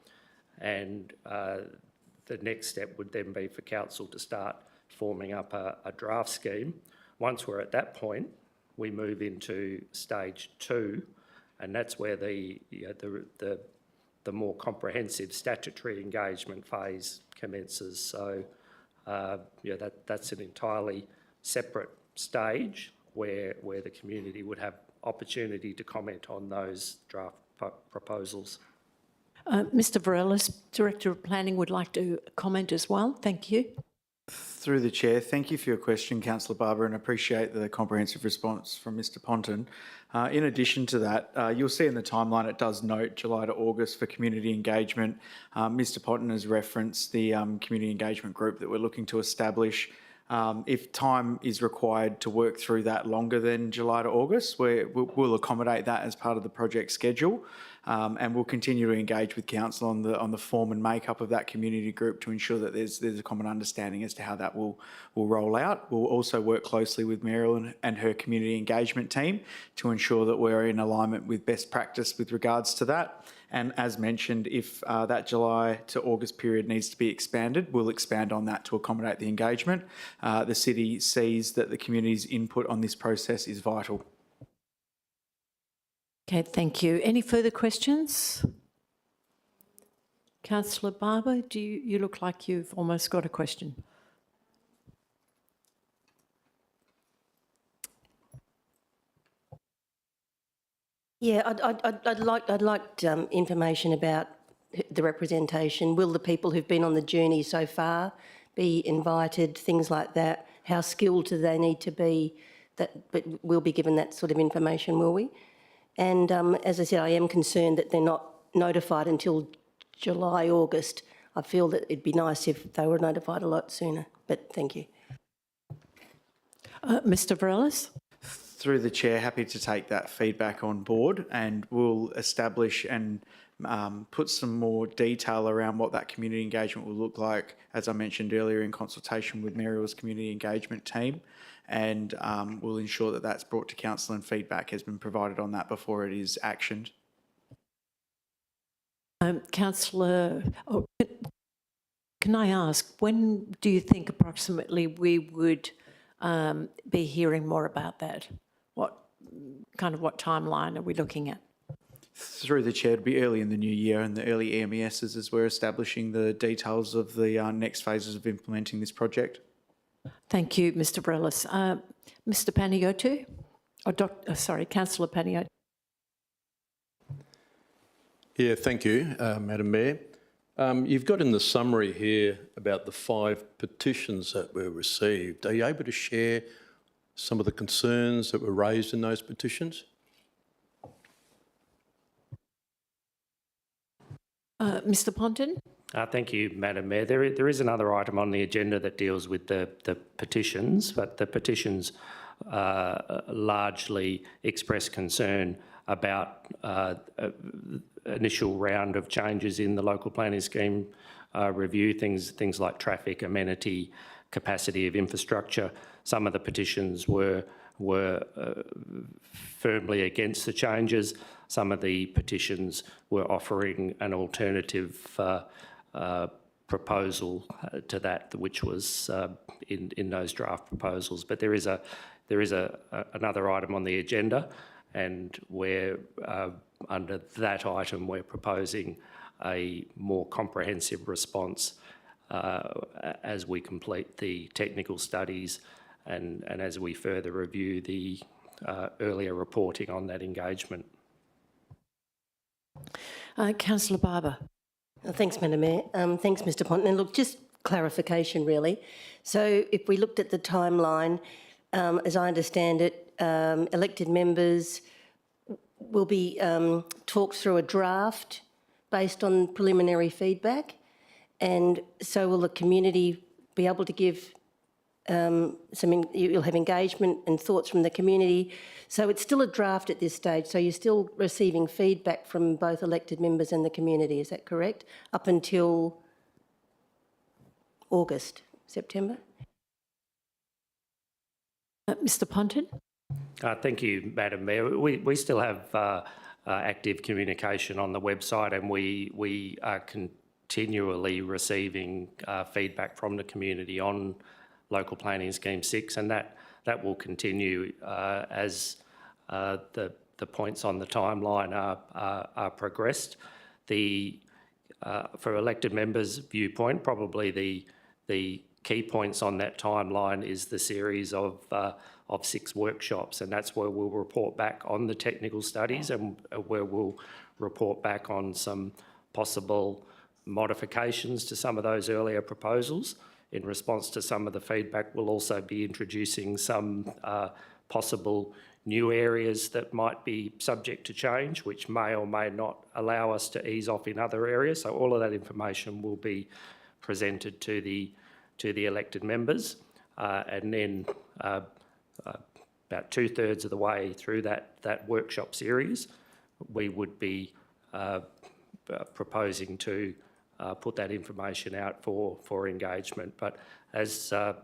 and the next step would then be for council to start forming up a draft scheme. Once we're at that point, we move into stage 2, and that's where the more comprehensive statutory engagement phase commences. So, that's an entirely separate stage where the community would have opportunity to comment on those draft proposals. Mr Varelis, Director of Planning, would like to comment as well. Thank you. Through the chair, thank you for your question, Councillor Barber, and appreciate the comprehensive response from Mr Ponton. In addition to that, you'll see in the timeline it does note July to August for community engagement. Mr Ponton has referenced the community engagement group that we're looking to establish. If time is required to work through that longer than July to August, we'll accommodate that as part of the project schedule. And we'll continue to engage with council on the form and makeup of that community group to ensure that there's a common understanding as to how that will roll out. We'll also work closely with Meryl and her community engagement team to ensure that we're in alignment with best practice with regards to that. And as mentioned, if that July to August period needs to be expanded, we'll expand on that to accommodate the engagement. The city sees that the community's input on this process is vital. Okay, thank you. Any further questions? Councillor Barber, you look like you've almost got a question. Yeah, I'd like information about the representation. Will the people who've been on the journey so far be invited? Things like that. How skilled do they need to be? But we'll be given that sort of information, will we? And as I said, I am concerned that they're not notified until July, August. I feel that it'd be nice if they were notified a lot sooner, but thank you. Mr Varelis? Through the chair, happy to take that feedback on board, and we'll establish and put some more detail around what that community engagement will look like, as I mentioned earlier, in consultation with Merrill's community engagement team. And we'll ensure that that's brought to council and feedback has been provided on that before it is actioned. Councillor, can I ask, when do you think approximately we would be hearing more about that? What timeline are we looking at? Through the chair, it'd be early in the new year, and the early EMESs as we're establishing the details of the next phases of implementing this project. Thank you, Mr Varelis. Mr Panayiotou, or Councillor Panayiotou. Yeah, thank you, Madam Mayor. You've got in the summary here about the 5 petitions that were received. Are you able to share some of the concerns that were raised in those petitions? Mr Ponton? Thank you, Madam Mayor. There is another item on the agenda that deals with the petitions, but the petitions largely express concern about initial round of changes in the local planning scheme review, things like traffic, amenity, capacity of infrastructure. Some of the petitions were were firmly against the changes. Some of the petitions were offering an alternative proposal to that, which was in those draft proposals. But there is another item on the agenda, and we're under that item we're proposing a more comprehensive response as we complete the technical studies and as we further review the earlier reporting on that engagement. Councillor Barber. Thanks, Madam Mayor. Thanks, Mr Ponton. And look, just clarification really. So if we looked at the timeline, as I understand it, elected members will be talked through a draft based on preliminary feedback, and so will the community be able to give you'll have engagement and thoughts from the community. So it's still a draft at this stage, so you're still receiving feedback from both elected members and the community, is that correct? Up until August, September? Mr Ponton? Thank you, Madam Mayor. We still have active communication on the website, and we are continually receiving feedback from the community on Local Planning Scheme 6, and that will continue as the points on the timeline are progressed. For elected members' viewpoint, probably the key points on that timeline is the series of 6 workshops, and that's where we'll report back on the technical studies and where we'll report back on some possible modifications to some of those earlier proposals. In response to some of the feedback, we'll also be introducing some possible new areas that might be subject to change, which may or may not allow us to ease off in other areas. So all of that information will be presented to the elected members, and then about 2/3 of the way through that workshop series, we would be proposing to put that information out for engagement. But as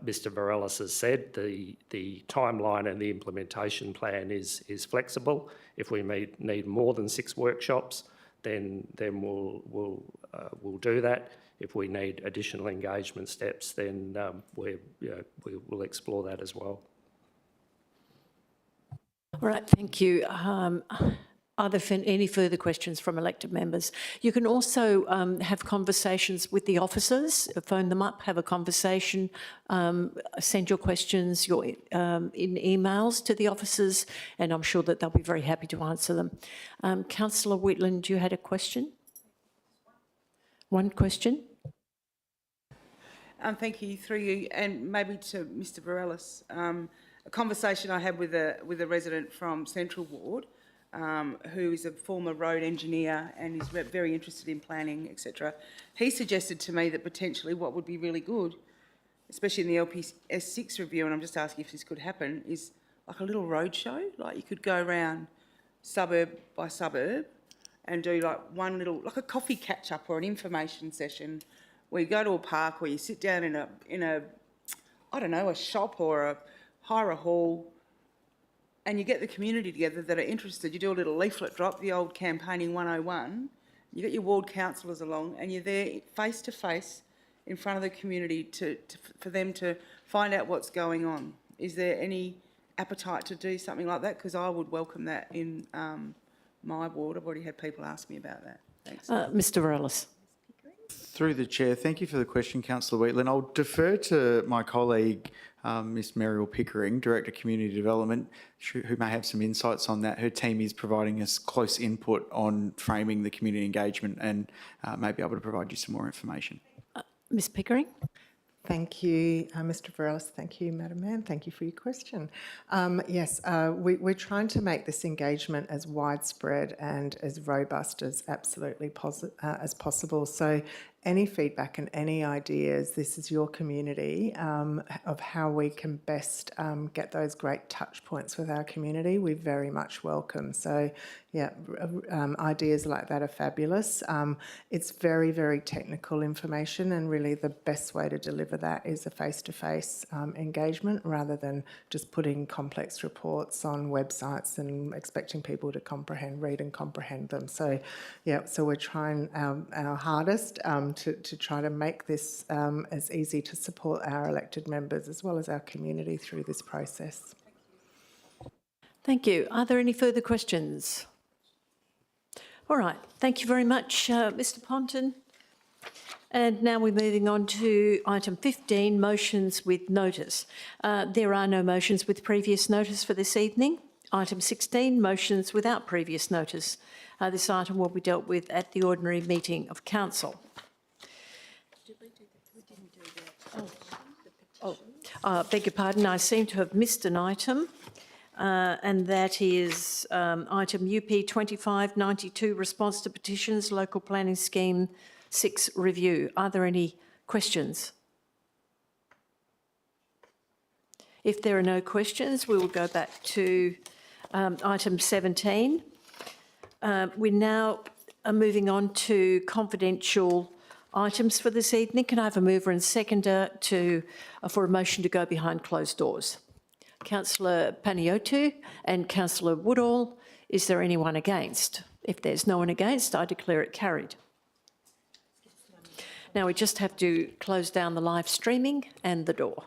Mr Varelis has said, the timeline and the implementation plan is flexible. If we need more than 6 workshops, then we'll do that. If we need additional engagement steps, then we will explore that as well. All right, thank you. Are there any further questions from elected members? You can also have conversations with the officers, phone them up, have a conversation, send your questions in emails to the officers, and I'm sure that they'll be very happy to answer them. Councillor Wheatland, you had a question? One question? Thank you, through you, and maybe to Mr Varelis. A conversation I had with a resident from Central Ward, who is a former road engineer and is very interested in planning, etc. He suggested to me that potentially what would be really good, especially in the LPS6 review, and I'm just asking if this could happen, is like a little road show. Like you could go around suburb by suburb and do like one little, like a coffee catch-up or an information session where you go to a park or you sit down in a I don't know, a shop or hire a hall, and you get the community together that are interested. You do a little leaflet drop, the old campaigning 101. You get your ward councillors along, and you're there face to face in front of the community for them to find out what's going on. Is there any appetite to do something like that? Because I would welcome that in my ward. I've already had people ask me about that. Thanks. Mr Varelis. Through the chair, thank you for the question, Councillor Wheatland. I'll defer to my colleague, Ms Meryl Pickering, Director of Community Development, who may have some insights on that. Her team is providing us close input on framing the community engagement and may be able to provide you some more information. Ms Pickering? Thank you, Mr Varelis. Thank you, Madam Mayor. Thank you for your question. Yes, we're trying to make this engagement as widespread and as robust as absolutely as possible. So any feedback and any ideas, this is your community, of how we can best get those great touch points with our community, we very much welcome. So yeah, ideas like that are fabulous. It's very, very technical information, and really the best way to deliver for that is a face-to-face engagement rather than just putting complex reports on websites and expecting people to read and comprehend them. So, yeah, so we're trying our hardest to try to make this as easy to support our elected members as well as our community through this process. Thank you. Are there any further questions? All right. Thank you very much, Mr. Ponton. And now we're moving on to item 15, motions with notice. There are no motions with previous notice for this evening. Item 16, motions without previous notice. This item will be dealt with at the ordinary meeting of council. Beg your pardon, I seem to have missed an item. And that is item UP 2592, response to petitions, local planning scheme 6 review. Are there any questions? If there are no questions, we will go back to item 17. We now are moving on to confidential items for this evening. Can I have a mover and seconder for a motion to go behind closed doors? Councillor Panayiotou and Councillor Woodall. Is there anyone against? If there's no one against, I declare it carried. Now we just have to close down the live streaming and the door.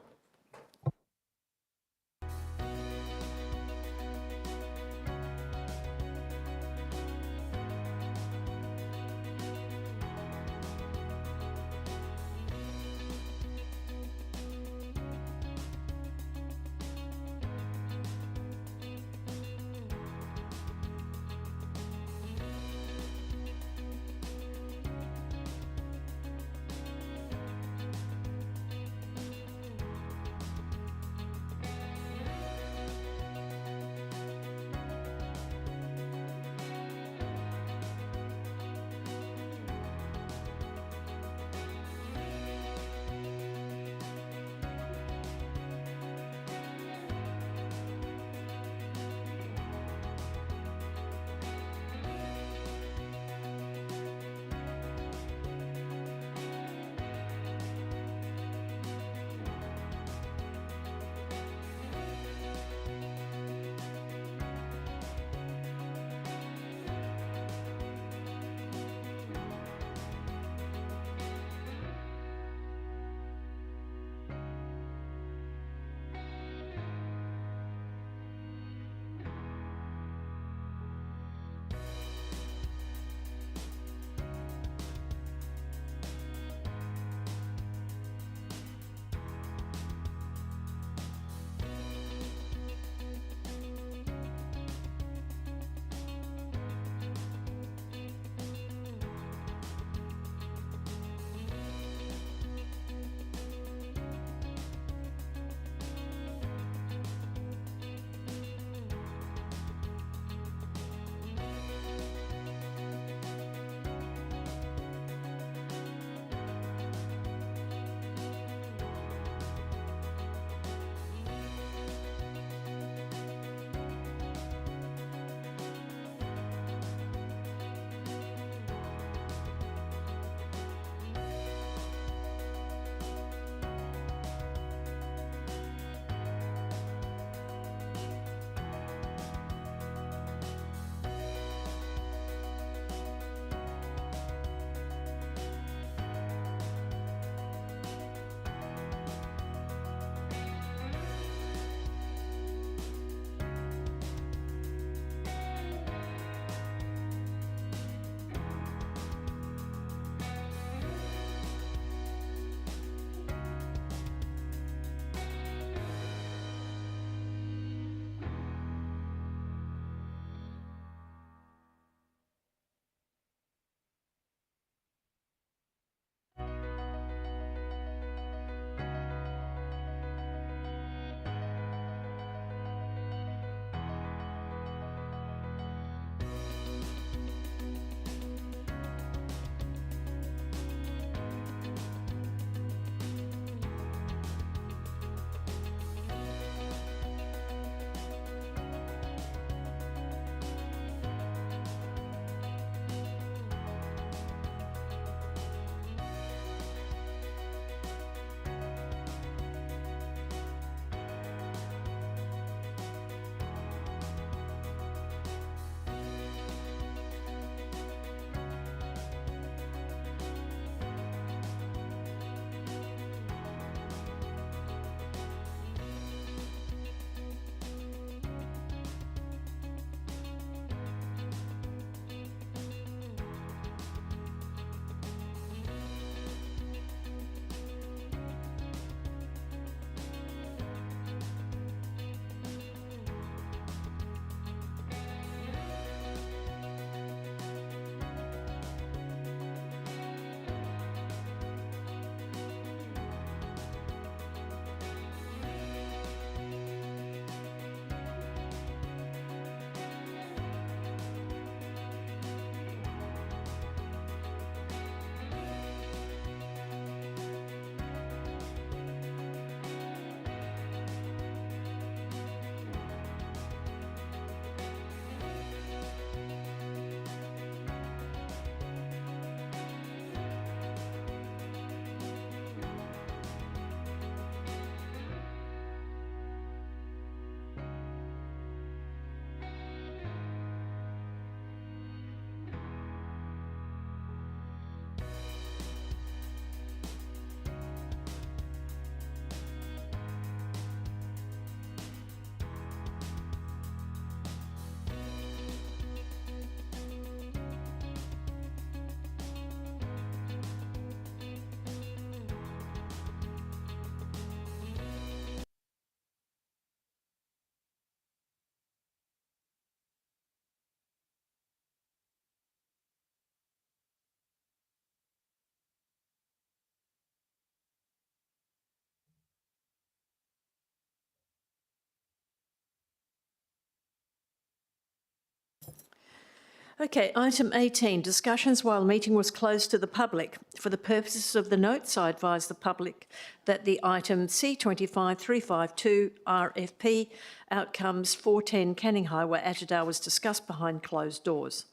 Okay, item 18, discussions while the meeting was closed to the public. For the purposes of the notes, I advise the public that the item C25352 RFP outcomes 410 Canning Highway, Attadale was discussed behind closed doors.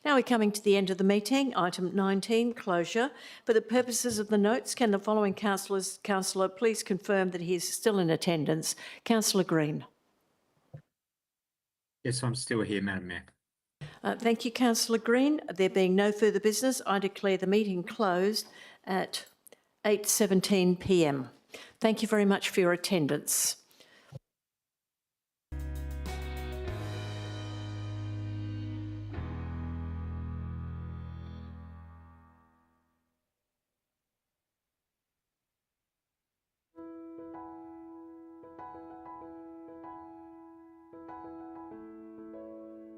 Now we're coming to the end of the meeting. Item 19, closure. For the purposes of the notes, can the following councillor please confirm that he is still in attendance? Councillor Green. Yes, I'm still here, Madam Mayor. Thank you, Councillor Green. There being no further business, I declare the meeting closed at 8:17 p.m. Thank you very much for your attendance.